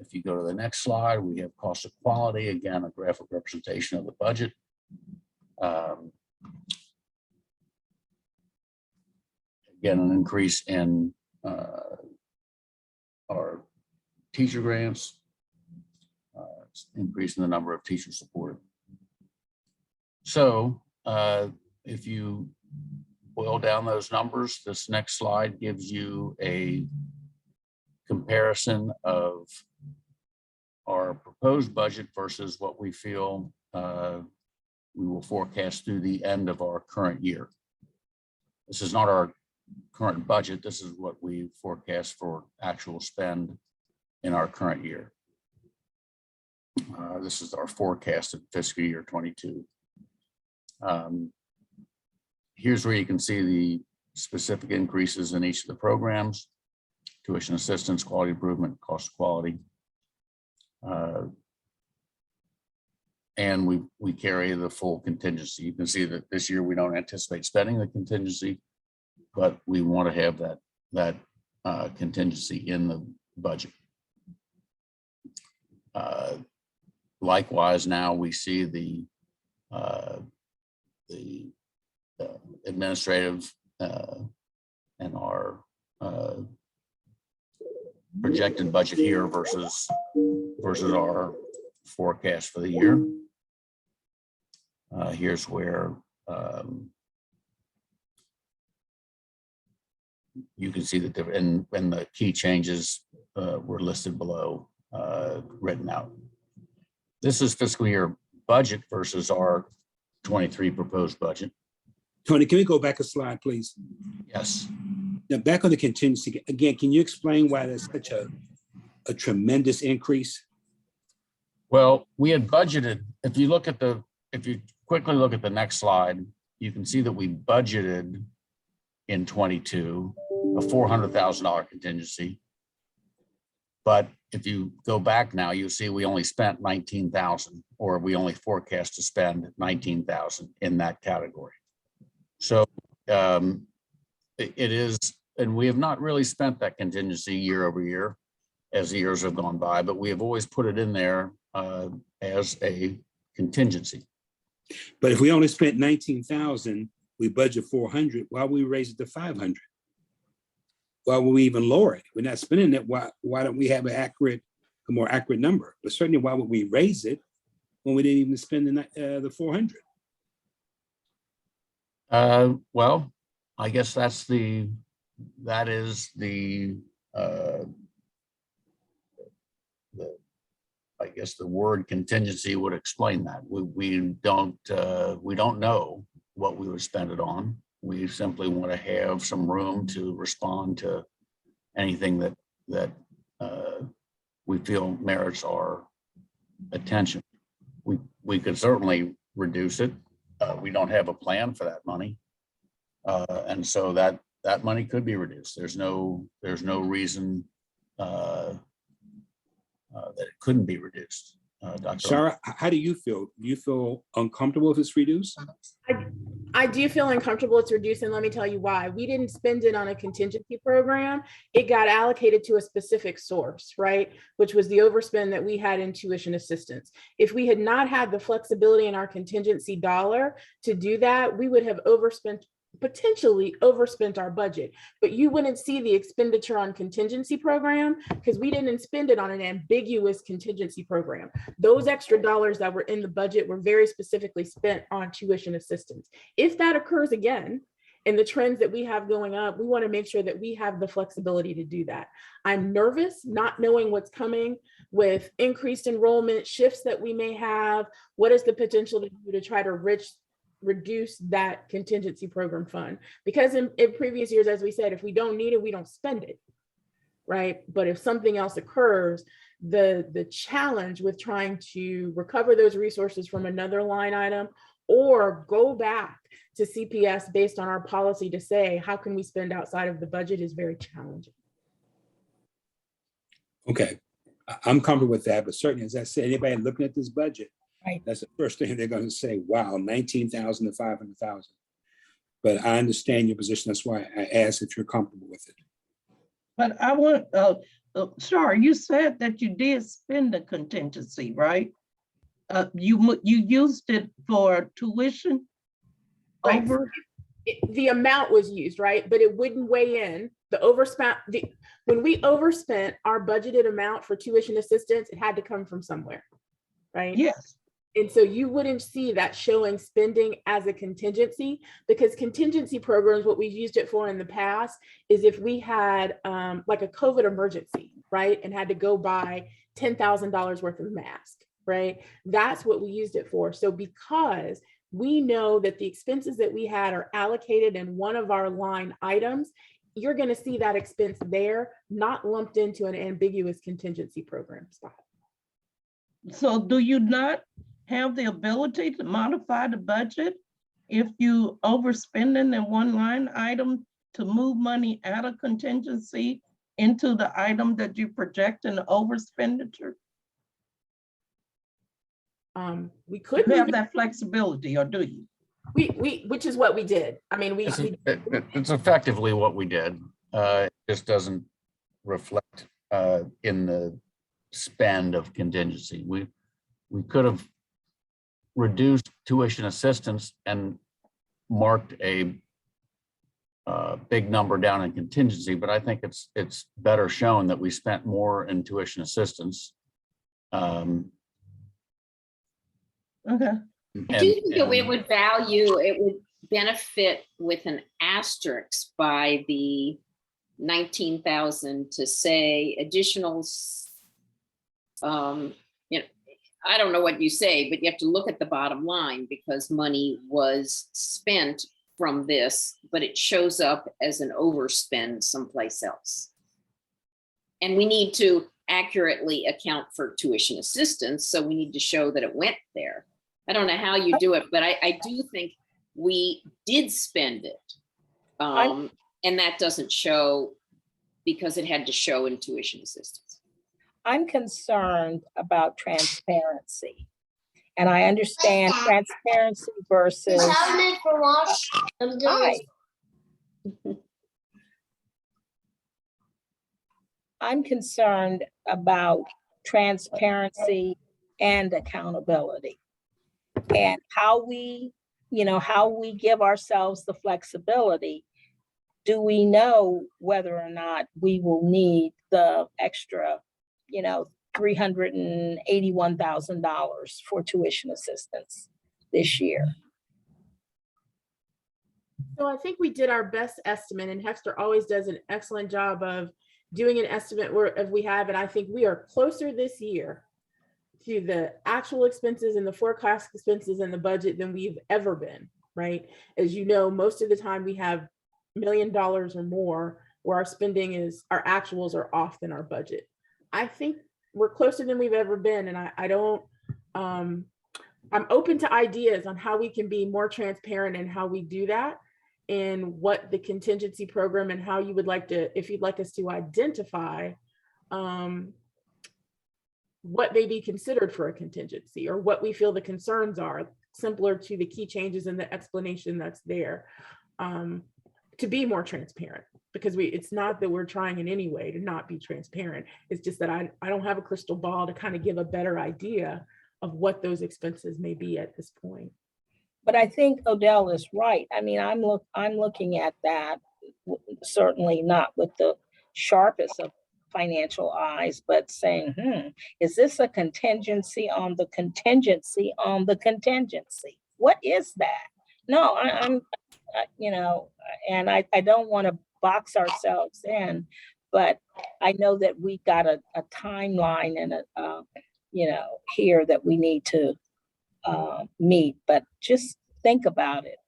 If you go to the next slide, we have cost of quality, again, a graphic representation of the budget. Again, an increase in our teacher grants, increase in the number of teachers supported. So if you boil down those numbers, this next slide gives you a comparison of our proposed budget versus what we feel we will forecast through the end of our current year. This is not our current budget. This is what we forecast for actual spend in our current year. This is our forecasted fiscal year 22. Here's where you can see the specific increases in each of the programs: tuition assistance, quality improvement, cost of quality. And we carry the full contingency. You can see that this year we don't anticipate spending the contingency, but we want to have that contingency in the budget. Likewise, now we see the administrative and our projected budget here versus our forecast for the year. Here's where you can see that and the key changes were listed below, written out. This is fiscal year budget versus our 23 proposed budget. Tony, can we go back a slide, please? Yes. Now, back on the contingency, again, can you explain why there's such a tremendous increase? Well, we had budgeted, if you quickly look at the next slide, you can see that we budgeted in 22 a $400,000 contingency. But if you go back now, you'll see we only spent 19,000, or we only forecast to spend 19,000 in that category. So it is, and we have not really spent that contingency year over year as the years have gone by, but we have always put it in there as a contingency. But if we only spent 19,000, we budget 400, why would we raise it to 500? Why would we even lower it? We're not spending it. Why don't we have a more accurate number? But certainly, why would we raise it when we didn't even spend the 400? Well, I guess that is the I guess the word contingency would explain that. We don't know what we would spend it on. We simply want to have some room to respond to anything that we feel merits our attention. We could certainly reduce it. We don't have a plan for that money, and so that money could be reduced. There's no reason that it couldn't be reduced. Dr. Shara, how do you feel? Do you feel uncomfortable if it's reduced? I do feel uncomfortable it's reduced, and let me tell you why. We didn't spend it on a contingency program. It got allocated to a specific source, right? Which was the overspend that we had in tuition assistance. If we had not had the flexibility in our contingency dollar to do that, we would have potentially overspent our budget, but you wouldn't see the expenditure on contingency program because we didn't spend it on an ambiguous contingency program. Those extra dollars that were in the budget were very specifically spent on tuition assistance. If that occurs again, and the trends that we have going up, we want to make sure that we have the flexibility to do that. I'm nervous not knowing what's coming with increased enrollment, shifts that we may have. What is the potential to do to try to reduce that contingency program fund? Because in previous years, as we said, if we don't need it, we don't spend it, right? But if something else occurs, the challenge with trying to recover those resources from another line item or go back to CPS based on our policy to say, how can we spend outside of the budget is very challenging. Okay, I'm comfortable with that, but certainly, as I said, anybody looking at this budget, Right. that's the first thing they're going to say, wow, 19,000 to 500,000. But I understand your position. That's why I asked if you're comfortable with it. But I want, Shar, you said that you did spend the contingency, right? You used it for tuition Right. over? The amount was used, right? But it wouldn't weigh in the overspent. When we overspent our budgeted amount for tuition assistance, it had to come from somewhere, right? Yes. And so you wouldn't see that showing spending as a contingency, because contingency programs, what we've used it for in the past is if we had like a COVID emergency, right? And had to go buy $10,000 worth of masks, right? That's what we used it for. So because we know that the expenses that we had are allocated in one of our line items, you're going to see that expense there, not lumped into an ambiguous contingency program spot. So do you not have the ability to modify the budget if you overspending in one line item to move money out of contingency into the item that you project an overexpenditure? We could You have move it. that flexibility, or do you? Which is what we did. I mean, It's effectively what we did. It just doesn't reflect in the spend of contingency. We could have reduced tuition assistance and marked a big number down in contingency, but I think it's better shown that we spent more in tuition assistance. Okay. I do think it would benefit with an asterisk by the 19,000 to say additional, you know, I don't know what you say, but you have to look at the bottom line, because money was spent from this, but it shows up as an overspend someplace else. And we need to accurately account for tuition assistance, so we need to show that it went there. I don't know how you do it, but I do think we did spend it. And that doesn't show because it had to show in tuition assistance. I'm concerned about transparency. And I understand transparency versus. Hi. I'm concerned about transparency and accountability, and how we give ourselves the flexibility. Do we know whether or not we will need the extra, $381,000 for tuition assistance this year? So I think we did our best estimate, and Hexter always does an excellent job of doing an estimate if we have, and I think we are closer this year to the actual expenses and the forecast expenses in the budget than we've ever been, right? As you know, most of the time we have $1 million or more where our actuals are off than our budget. I think we're closer than we've ever been, and I'm open to ideas on how we can be more transparent in how we do that, and what the contingency program and how you would like to, if you'd like us to identify what may be considered for a contingency, or what we feel the concerns are, similar to the key changes in the explanation that's there, to be more transparent. Because it's not that we're trying in any way to not be transparent. It's just that I don't have a crystal ball to kind of give a better idea of what those expenses may be at this point. But I think Odell is right. I mean, I'm looking at that, certainly not with the sharpest of financial eyes, but saying, is this a contingency on the contingency on the contingency? What is that? No, I'm and I don't want to box ourselves in, but I know that we got a timeline and here that we need to meet, but just think about it.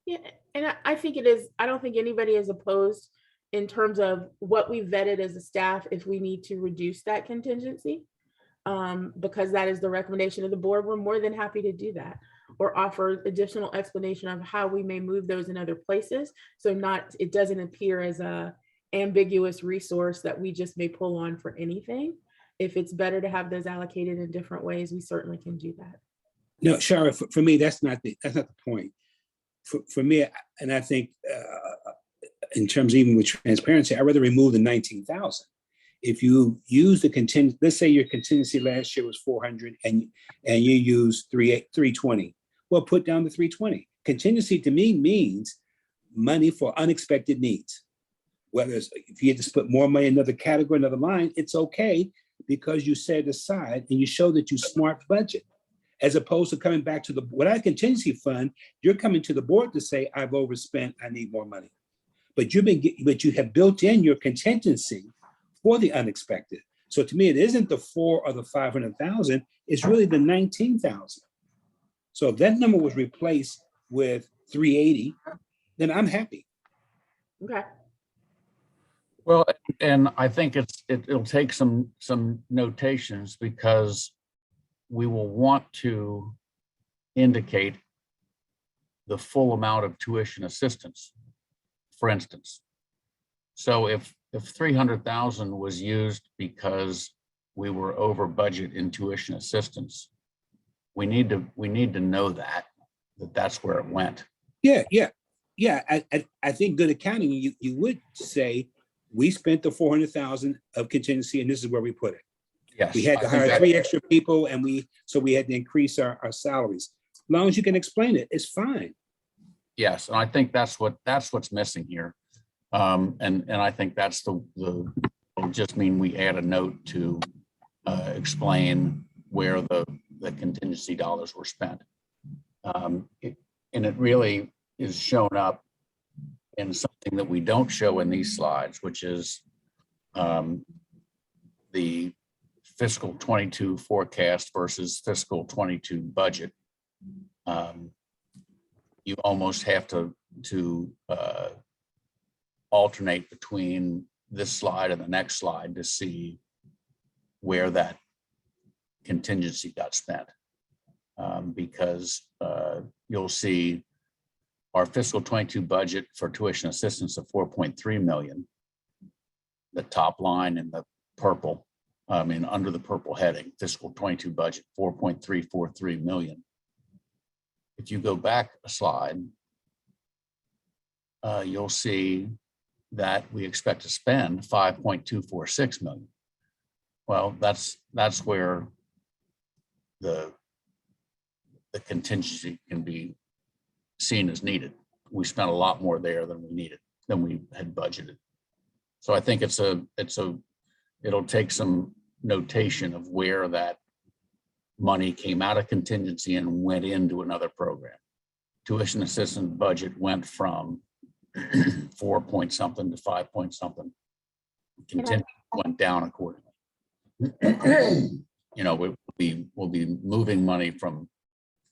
Yeah, and I think it is, I don't think anybody is opposed in terms of what we vetted as a staff if we need to reduce that contingency, because that is the recommendation of the board. We're more than happy to do that, or offer additional explanation of how we may move those in other places. So it doesn't appear as a ambiguous resource that we just may pull on for anything. If it's better to have those allocated in different ways, we certainly can do that. No, Shara, for me, that's not the point. For me, and I think in terms even with transparency, I'd rather remove the 19,000. If you use the contingent, let's say your contingency last year was 400 and you use 320. Well, put down the 320. Contingency to me means money for unexpected needs. Whether it's, if you had to put more money in another category, another line, it's okay because you set it aside and you show that you smart budget. As opposed to coming back to the, without a contingency fund, you're coming to the board to say, I've overspent, I need more money. But you have built in your contingency for the unexpected. So to me, it isn't the 4 or the 500,000, it's really the 19,000. So if that number was replaced with 380, then I'm happy. Okay. Well, and I think it'll take some notations because we will want to indicate the full amount of tuition assistance, for instance. So if 300,000 was used because we were over budget in tuition assistance, we need to know that's where it went. Yeah. I think good accounting, you would say we spent the 400,000 of contingency and this is where we put it. Yes, We had to hire 3 extra people and so we had to increase our salaries. As long as you can explain it, it's fine. Yes, and I think that's what's missing here. And I think that's it'll just mean we add a note to explain where the contingency dollars were spent. And it really is shown up in something that we don't show in these slides, which is the fiscal 22 forecast versus fiscal 22 budget. You almost have to alternate between this slide and the next slide to see where that contingency got spent. Because you'll see our fiscal 22 budget for tuition assistance of 4.3 million, the top line in the purple, under the purple heading, fiscal 22 budget, 4.343 million. If you go back a slide, you'll see that we expect to spend 5.246 million. Well, that's where the contingency can be seen as needed. We spent a lot more there than we had budgeted. So I think it'll take some notation of where that money came out of contingency and went into another program. Tuition assistance budget went from 4 point something to 5 point something. Contingency went down accordingly. We'll be moving money from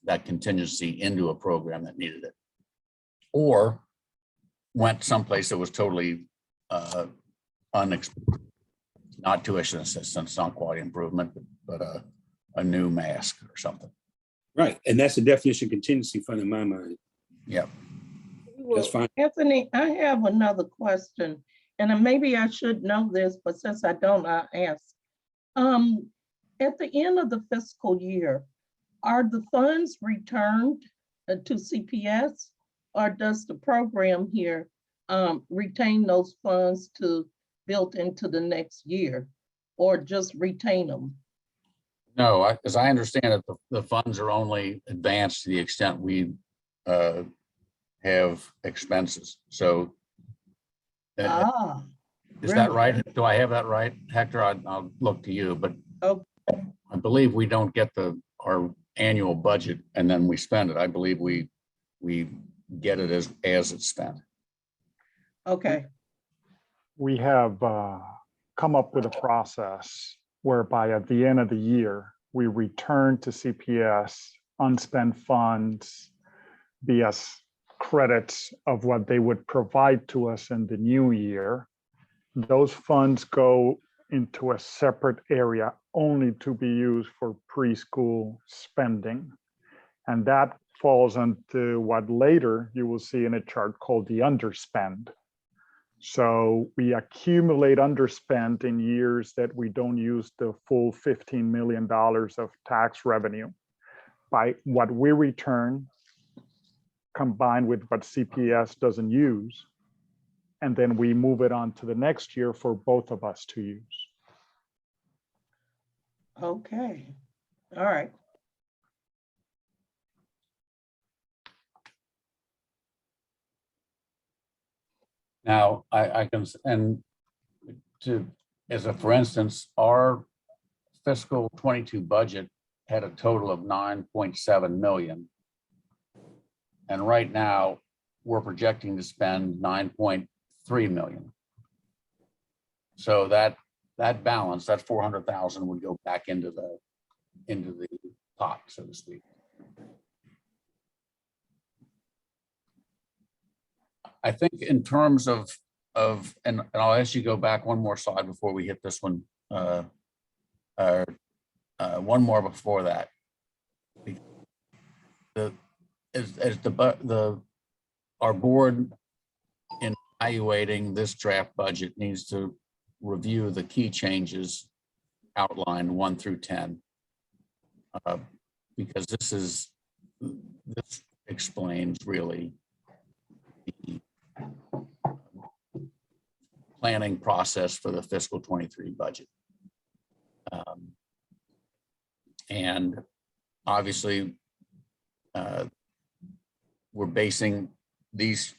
that contingency into a program that needed it, or went someplace that was totally unexpected. Not tuition assistance, not quality improvement, but a new mask or something. Right, and that's the definition of contingency fund in my mind. Yep. That's fine. Anthony, I have another question, and maybe I should know this, but since I don't, I'll ask. At the end of the fiscal year, are the funds returned to CPS, or does the program here retain those funds to built into the next year, or just retain them? No, as I understand it, the funds are only advanced to the extent we have expenses. So is that right? Do I have that right? Hector, I'll look to you, but I believe we don't get our annual budget and then we spend it. I believe we get it as it's spent. Okay. We have come up with a process whereby at the end of the year, we return to CPS unspent funds, BS credits of what they would provide to us in the new year. Those funds go into a separate area only to be used for preschool spending. And that falls into what later you will see in a chart called the underspend. So we accumulate underspend in years that we don't use the full $15 million of tax revenue. By what we return combined with what CPS doesn't use, and then we move it on to the next year for both of us to use. Okay, all right. Now, I can, and to, as a, for instance, our fiscal 22 budget had a total of 9.7 million. And right now, we're projecting to spend 9.3 million. So that balance, that 400,000 would go back into the pot, so to speak. I think in terms of and I'll ask you to go back one more slide before we hit this one. One more before that. Our board in evaluating this draft budget needs to review the key changes outlined 1 through 10. Because this explains really the planning process for the fiscal 23 budget. And obviously, we're basing these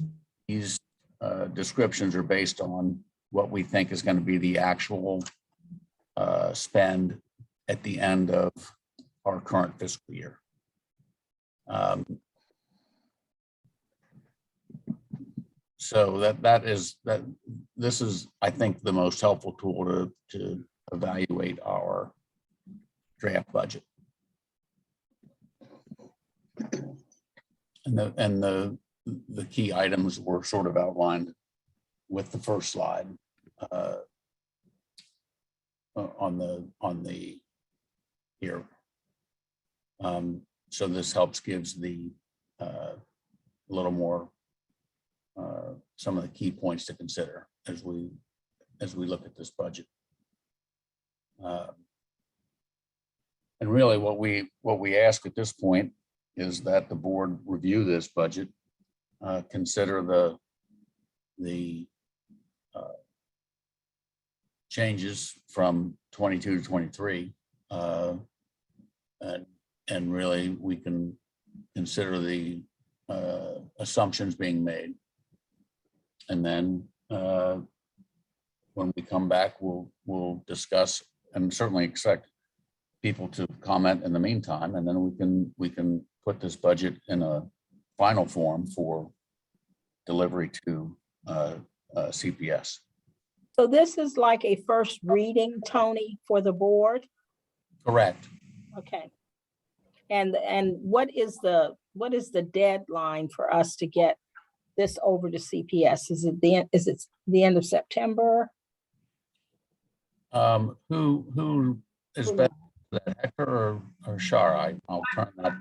descriptions are based on what we think is going to be the actual spend at the end of our current fiscal year. So this is, I think, the most helpful tool to evaluate our draft budget. And the key items were sort of outlined with the first slide on the here. So this gives the a little more some of the key points to consider as we look at this budget. And really what we ask at this point is that the board review this budget, consider the changes from 22 to 23, and really we can consider the assumptions being made. And then when we come back, we'll discuss, and certainly expect people to comment in the meantime, and then we can put this budget in a final form for delivery to CPS. So this is like a first reading, Tony, for the board? Correct. Okay. And what is the deadline for us to get this over to CPS? Is it the end of September? Who is better, Hector or Shar? I'll turn that.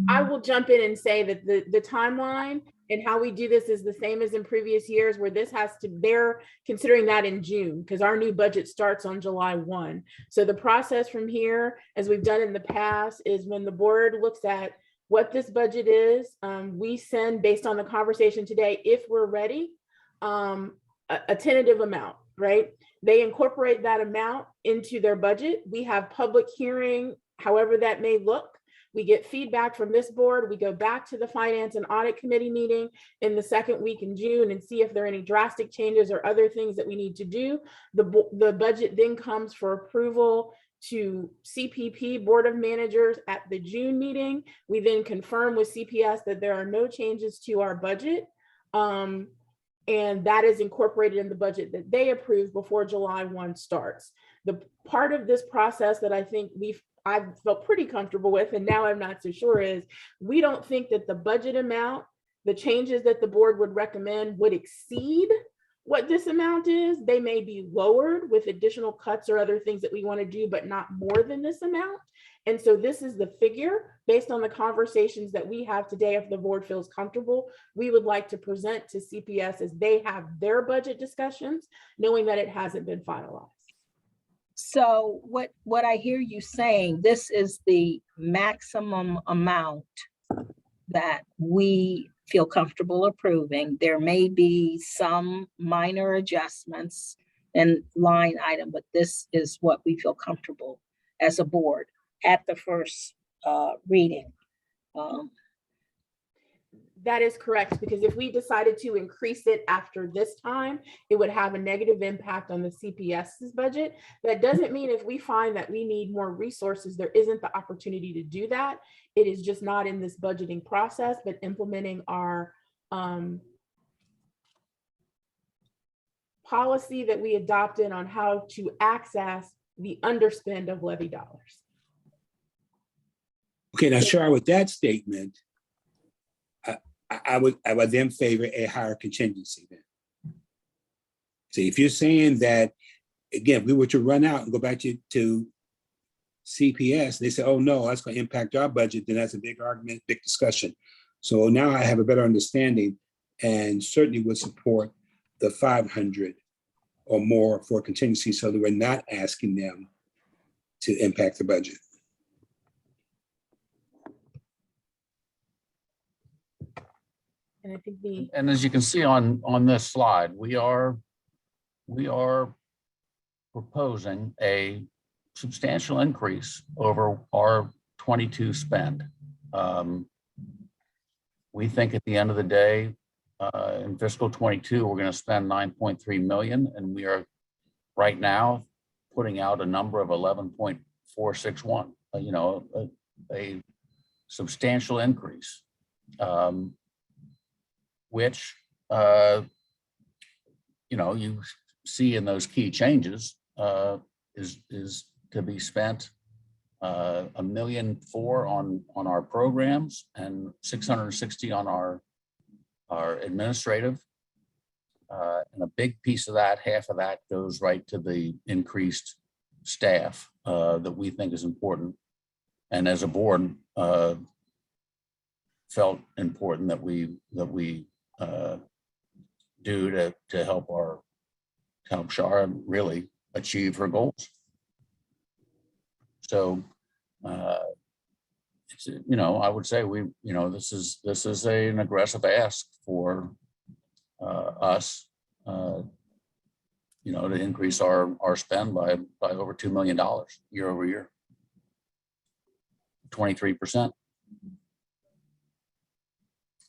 I will jump in and say that the timeline and how we do this is the same as in previous years, where this has to, they're considering that in June because our new budget starts on July 1. So the process from here, as we've done in the past, is when the board looks at what this budget is, we send, based on the conversation today, if we're ready, a tentative amount, right? They incorporate that amount into their budget. We have public hearing, however that may look. We get feedback from this board. We go back to the Finance and Audit Committee meeting in the second week in June and see if there are any drastic changes or other things that we need to do. The budget then comes for approval to CPP Board of Managers at the June meeting. We then confirm with CPS that there are no changes to our budget. And that is incorporated in the budget that they approve before July 1 starts. The part of this process that I think I've felt pretty comfortable with, and now I'm not so sure, is we don't think that the budget amount, the changes that the board would recommend would exceed what this amount is. They may be lowered with additional cuts or other things that we want to do, but not more than this amount. And so this is the figure based on the conversations that we have today. If the board feels comfortable, we would like to present to CPS as they have their budget discussions, knowing that it hasn't been finalized. So what I hear you saying, this is the maximum amount that we feel comfortable approving. There may be some minor adjustments in line item, but this is what we feel comfortable as a board at the first reading. That is correct, because if we decided to increase it after this time, it would have a negative impact on the CPS's budget. That doesn't mean if we find that we need more resources, there isn't the opportunity to do that. It is just not in this budgeting process, but implementing our policy that we adopted on how to access the underspend of levy dollars. Okay, now Shar, with that statement, I would then favor a higher contingency then. See, if you're saying that, again, we were to run out and go back to CPS, they say, oh no, that's going to impact our budget, then that's a big argument, big discussion. So now I have a better understanding and certainly would support the 500 or more for contingency so that we're not asking them to impact the budget. And I think And as you can see on this slide, we are proposing a substantial increase over our 22 spend. We think at the end of the day, in fiscal 22, we're going to spend 9.3 million, and we are right now putting out a number of 11.461. You know, a substantial increase. Which, you know, you see in those key changes is to be spent $1.4 million on our programs and 660 on our administrative. And a big piece of that, half of that goes right to the increased staff that we think is important. And as a board, felt important that we do to help Shara really achieve her goals. So, it's, you know, I would say this is an aggressive ask for us, to increase our spend by over $2 million year over year, 23%.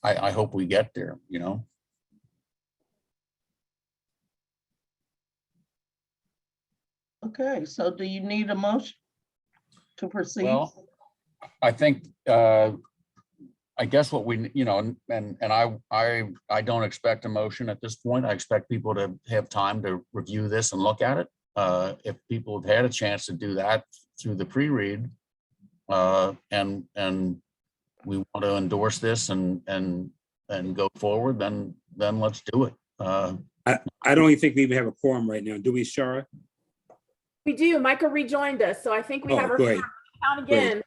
I hope we get there, you know. Okay, so do you need a motion to proceed? Well, I think, I guess what we, and I don't expect a motion at this point. I expect people to have time to review this and look at it. If people have had a chance to do that through the pre-read, and we want to endorse this and go forward, then let's do it. I don't even think we even have a quorum right now. Do we, Shara? we do. Michael rejoined us, so I think we have our great. count again.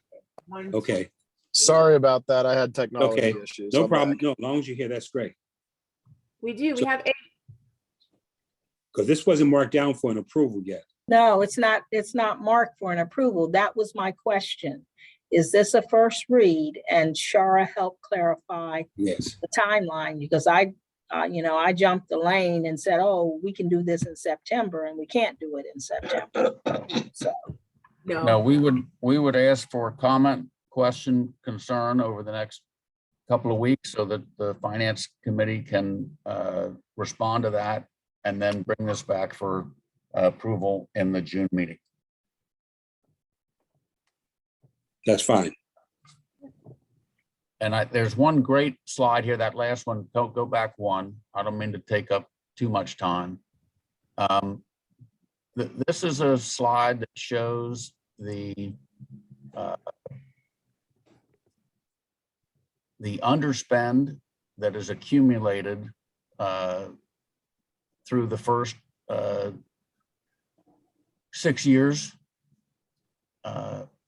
Okay. Sorry about that. I had technology Okay. issues. No I'm problem. back. No, as long as you're here, that's great. We do. We So- have 8. Because this wasn't marked down for an approval yet. No, it's not marked for an approval. That was my question. Is this a first read? And Shara helped clarify Yes. the timeline because I jumped the lane and said, oh, we can do this in September and we can't do it in September. So, No, we would ask for comment, question, concern over the next couple of weeks so that the finance committee can respond to that and then bring this back for approval in the June meeting. That's fine. And there's one great slide here, that last one, don't go back one. I don't mean to take up too much time. This is a slide that shows the underspend that is accumulated through the first 6 years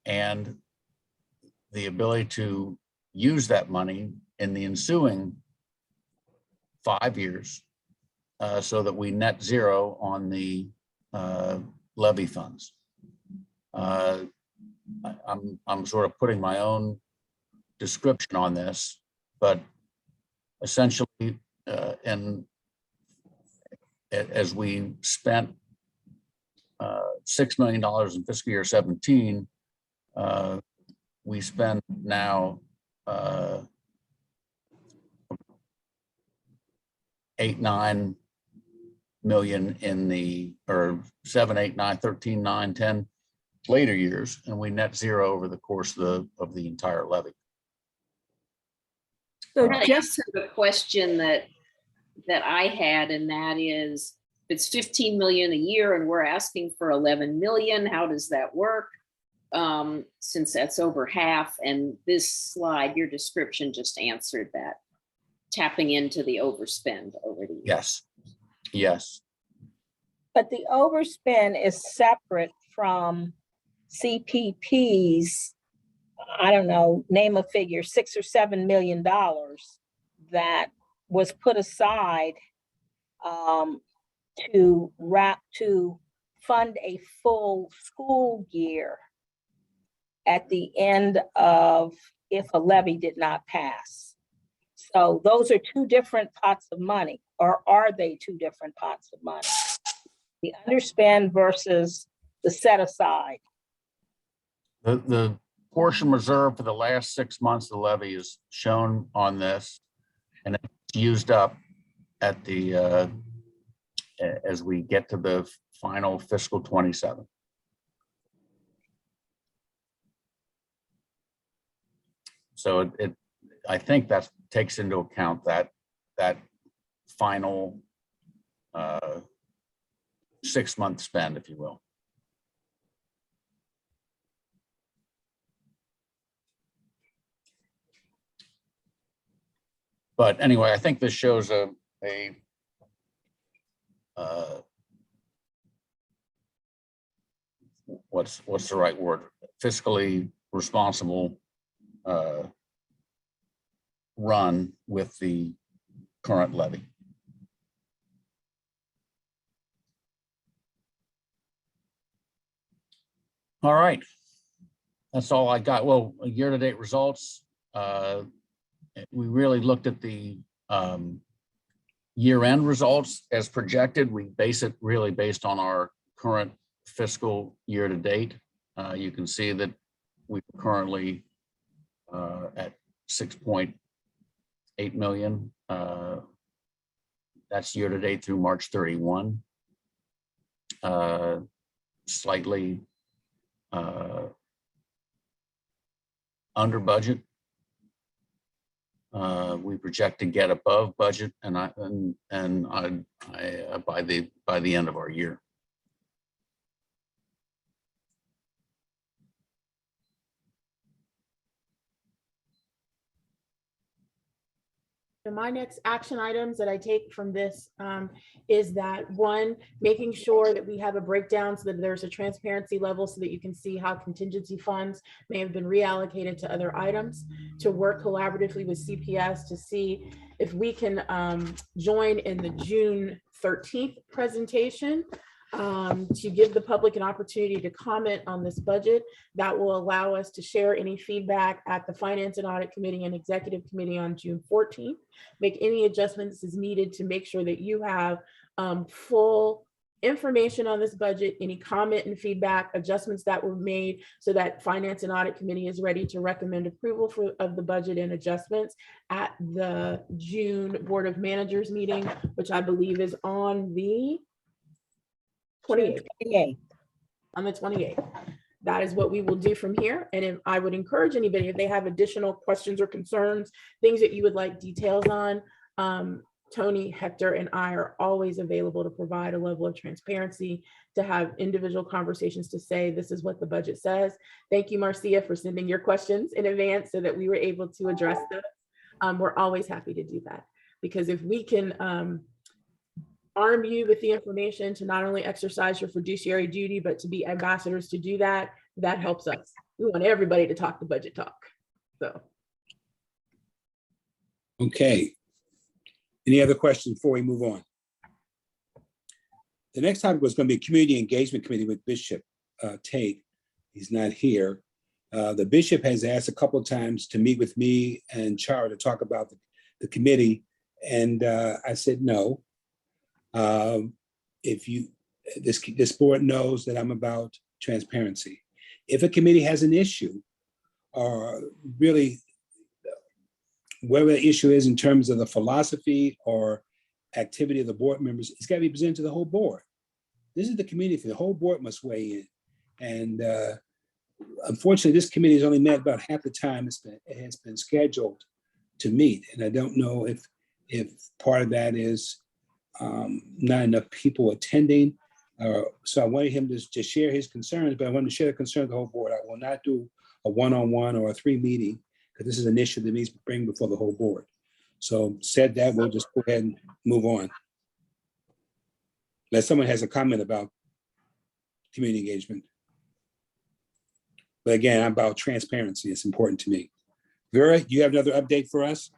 and the ability to use that money in the ensuing 5 years so that we net zero on the levy funds. I'm sort of putting my own description on this, but essentially, and as we spent $6 million in fiscal year 17, we spend now 8-9 million in the, or 7, 8, 9, 13, 9, 10 later years, and we net zero over the course of the entire levy. So That just, answered the question that I had, and that is, if it's 15 million a year and we're asking for 11 million, how does that work? Since that's over half, and this slide, your description just answered that, tapping into the overspend over the years. Yes, yes. but the overspend is separate from CPPs. I don't know, name a figure, $6 or $7 million that was put aside to fund a full school year at the end of if a levy did not pass. So those are two different pots of money, or are they two different pots of money? The underspend versus the set aside. The portion reserved for the last 6 months of the levy is shown on this, and it's used up at the as we get to the final fiscal 27. So I think that takes into account that final 6-month spend, if you will. But anyway, I think this shows what's the right word? Fiscally responsible run with the current levy. All right, that's all I got. Well, year-to-date results. We really looked at the year-end results as projected. We base it really based on our current fiscal year-to-date. You can see that we're currently at 6.8 million. That's year-to-date through March 31. Slightly under budget. We project to get above budget, and by the end of our year. So my next action items that I take from this is that, one, making sure that we have a breakdown so that there's a transparency level so that you can see how contingency funds may have been reallocated to other items, to work collaboratively with CPS to see if we can join in the June 13th presentation to give the public an opportunity to comment on this budget. That will allow us to share any feedback at the Finance and Audit Committee and Executive Committee on June 14th, make any adjustments as needed to make sure that you have full information on this budget, any comment and feedback, adjustments that were made, so that Finance and Audit Committee is ready to recommend approval of the budget and adjustments at the June Board of Managers meeting, which I believe is on the 28th. On the 28th. That is what we will do from here. And if I would encourage anybody, if they have additional questions or concerns, things that you would like details on, Tony, Hector, and I are always available to provide a level of transparency, to have individual conversations to say, this is what the budget says. Thank you, Marcia, for sending your questions in advance so that we were able to address those. We're always happy to do that, because if we can arm you with the information to not only exercise your fiduciary duty, but to be ambassadors to do that, that helps us. We want everybody to talk the budget talk. So. Okay. Any other questions before we move on? The next topic was going to be Community Engagement Committee with Bishop Tate. He's not here. The Bishop has asked a couple of times to meet with me and Chara to talk about the committee And I said, no. If you, this board knows that I'm about transparency. If a committee has an issue, or really whatever the issue is in terms of the philosophy or activity of the board members, it's got to be presented to the whole board. This is the committee, the whole board must weigh in. And unfortunately, this committee has only met about half the time it has been scheduled to meet. And I don't know if part of that is not enough people attending. So I wanted him to share his concerns, but I wanted to share the concerns of the whole board. I will not do a one-on-one or a 3 meeting, because this is an issue that needs to bring before the whole board. So said that, we'll just go ahead and move on. Unless someone has a comment about community engagement. But again, I'm about transparency. It's important to me. Vera, you have another update for us?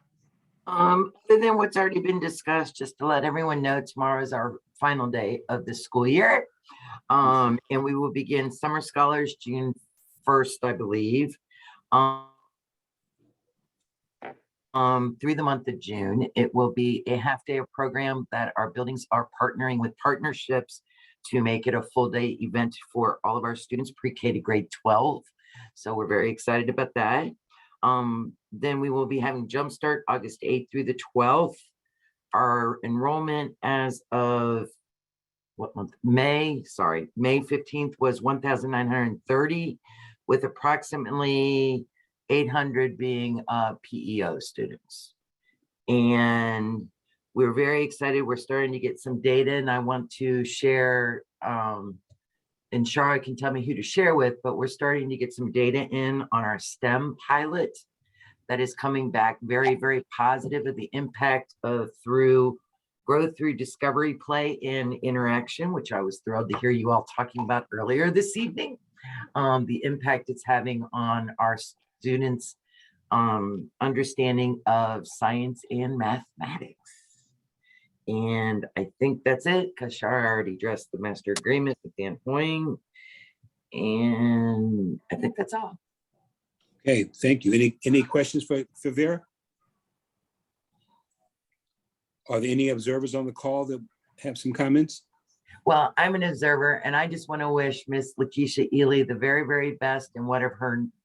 Other than what's already been discussed, just to let everyone know, tomorrow is our final day of the school year. And we will begin Summer Scholars June 1st, I believe. Through the month of June. It will be a half day of program that our buildings are partnering with partnerships to make it a full day event for all of our students pre-K to grade 12. So we're very excited about that. Then we will be having Jumpstart August 8th through the 12th. Our enrollment as of what month? May 15th was 1,930, with approximately 800 being PEO students. And we're very excited. We're starting to get some data, and I want to share, and Shara can tell me who to share with, but we're starting to get some data in on our STEM pilot that is coming back very, very positive of the impact of growth through discovery, play, and interaction, which I was thrilled to hear you all talking about earlier this evening. The impact it's having on our students' understanding of science and mathematics. And I think that's it, because Shara already addressed the master agreement with Dan Hoying. And I think that's all. Okay, thank you. Any questions for Vera? Are there any observers on the call that have some comments? Well, I'm an observer, and I just want to wish Miss Lakeisha Ely the very, very best in whatever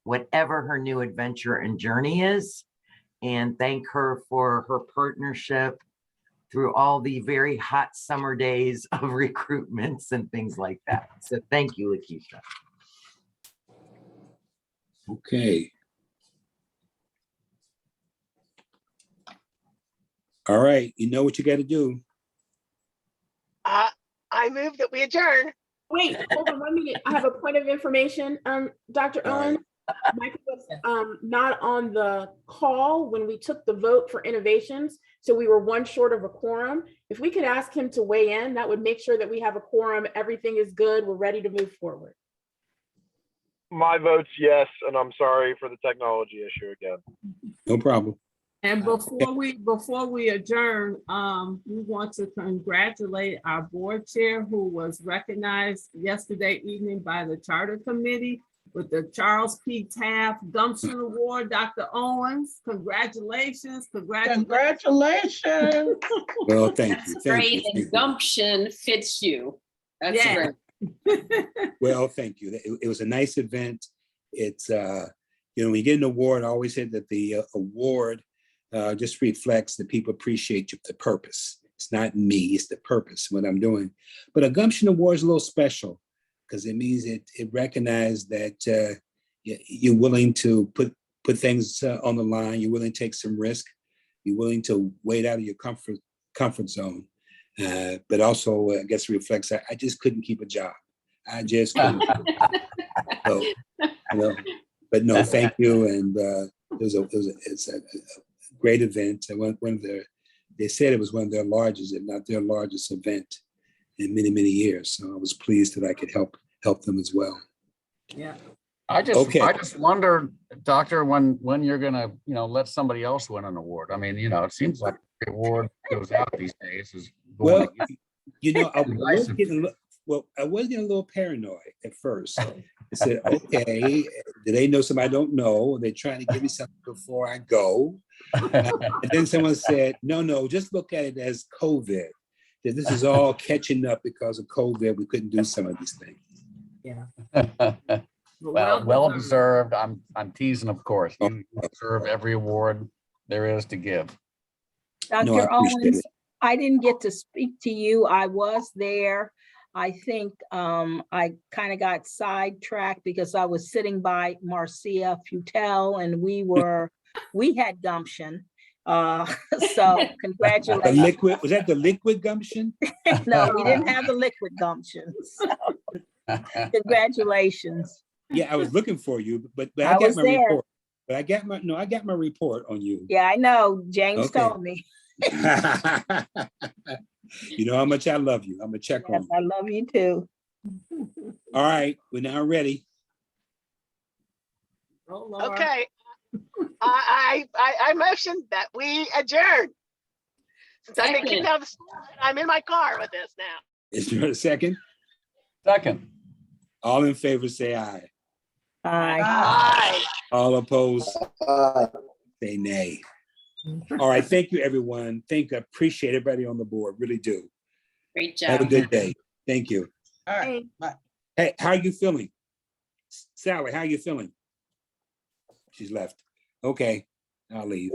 her new adventure and journey is, and thank her for her partnership through all the very hot summer days of recruitments and things like that. So thank you, Lakeisha. Okay. All right, you know what you got to do. I move that we adjourn. Wait, hold on 1 minute. I have a point of information. Dr. All Owen, Michael was not on the call when we took the vote for innovations. So we were one short of a quorum. If we could ask him to weigh in, that would make sure that we have a quorum. Everything is good. We're ready to move forward. My vote's yes, and I'm sorry for the technology issue again. No problem. And before we adjourn, we want to congratulate our board chair, who was recognized yesterday evening by the Charter Committee with the Charles P. Taft Gumption Award. Dr. Owens, congratulations. Congratulations. Well, thank you. Great, and gumption fits you. That's great. Well, thank you. It was a nice event. It's, when you get an award, I always say that the award just reflects that people appreciate the purpose. It's not me, it's the purpose, what I'm doing. But a Gumption Award is a little special because it means it recognizes that you're willing to put things on the line, you're willing to take some risk, you're willing to wade out of your comfort zone. But also, I guess it reflects I just couldn't keep a job. I just couldn't. So, but no, thank you. And it's a great event. They said it was one of their largest, if not their largest event in many, many years. So I was pleased that I could help them as well. Yeah. I just wonder, Doctor, when you're gonna, let somebody else win an award. I mean, it seems like the award goes out these days is going. I was getting a little paranoid at first. I said, okay, do they know somebody I don't know? Are they trying to give me something before I go? And then someone said, no, just look at it as COVID. That this is all catching up because of COVID. We couldn't do some of these things. Well deserved. I'm teasing, of course. You deserve every award there is to give. No, I Dr. appreciate Owens, it. I didn't get to speak to you. I was there. I think I kind of got sidetracked because I was sitting by Marcia Futel and we had gumption. So congratulations. The liquid, was that the liquid gumption? No, we didn't have the liquid gumption. So congratulations. Yeah, I was looking for you, but I I got was my there. report. But I got my report on you. Yeah, I know. James Okay. told me. You know how much I love you. I'm gonna check Yes, on you. I love you too. All right, we're now ready. Oh, Lord. Okay. I motioned that we adjourn. Since I've been kicked out of the school, I'm in my car with this now. Is there a second? Second. All in favor, say aye. Bye. Aye. All opposed, say nay. All right, thank you, everyone. I appreciate everybody on the board, really do. Great Have a job. good day. Thank you. All right. Bye. Hey, how you feeling? Sally, how you feeling? She's left. Okay, I'll leave.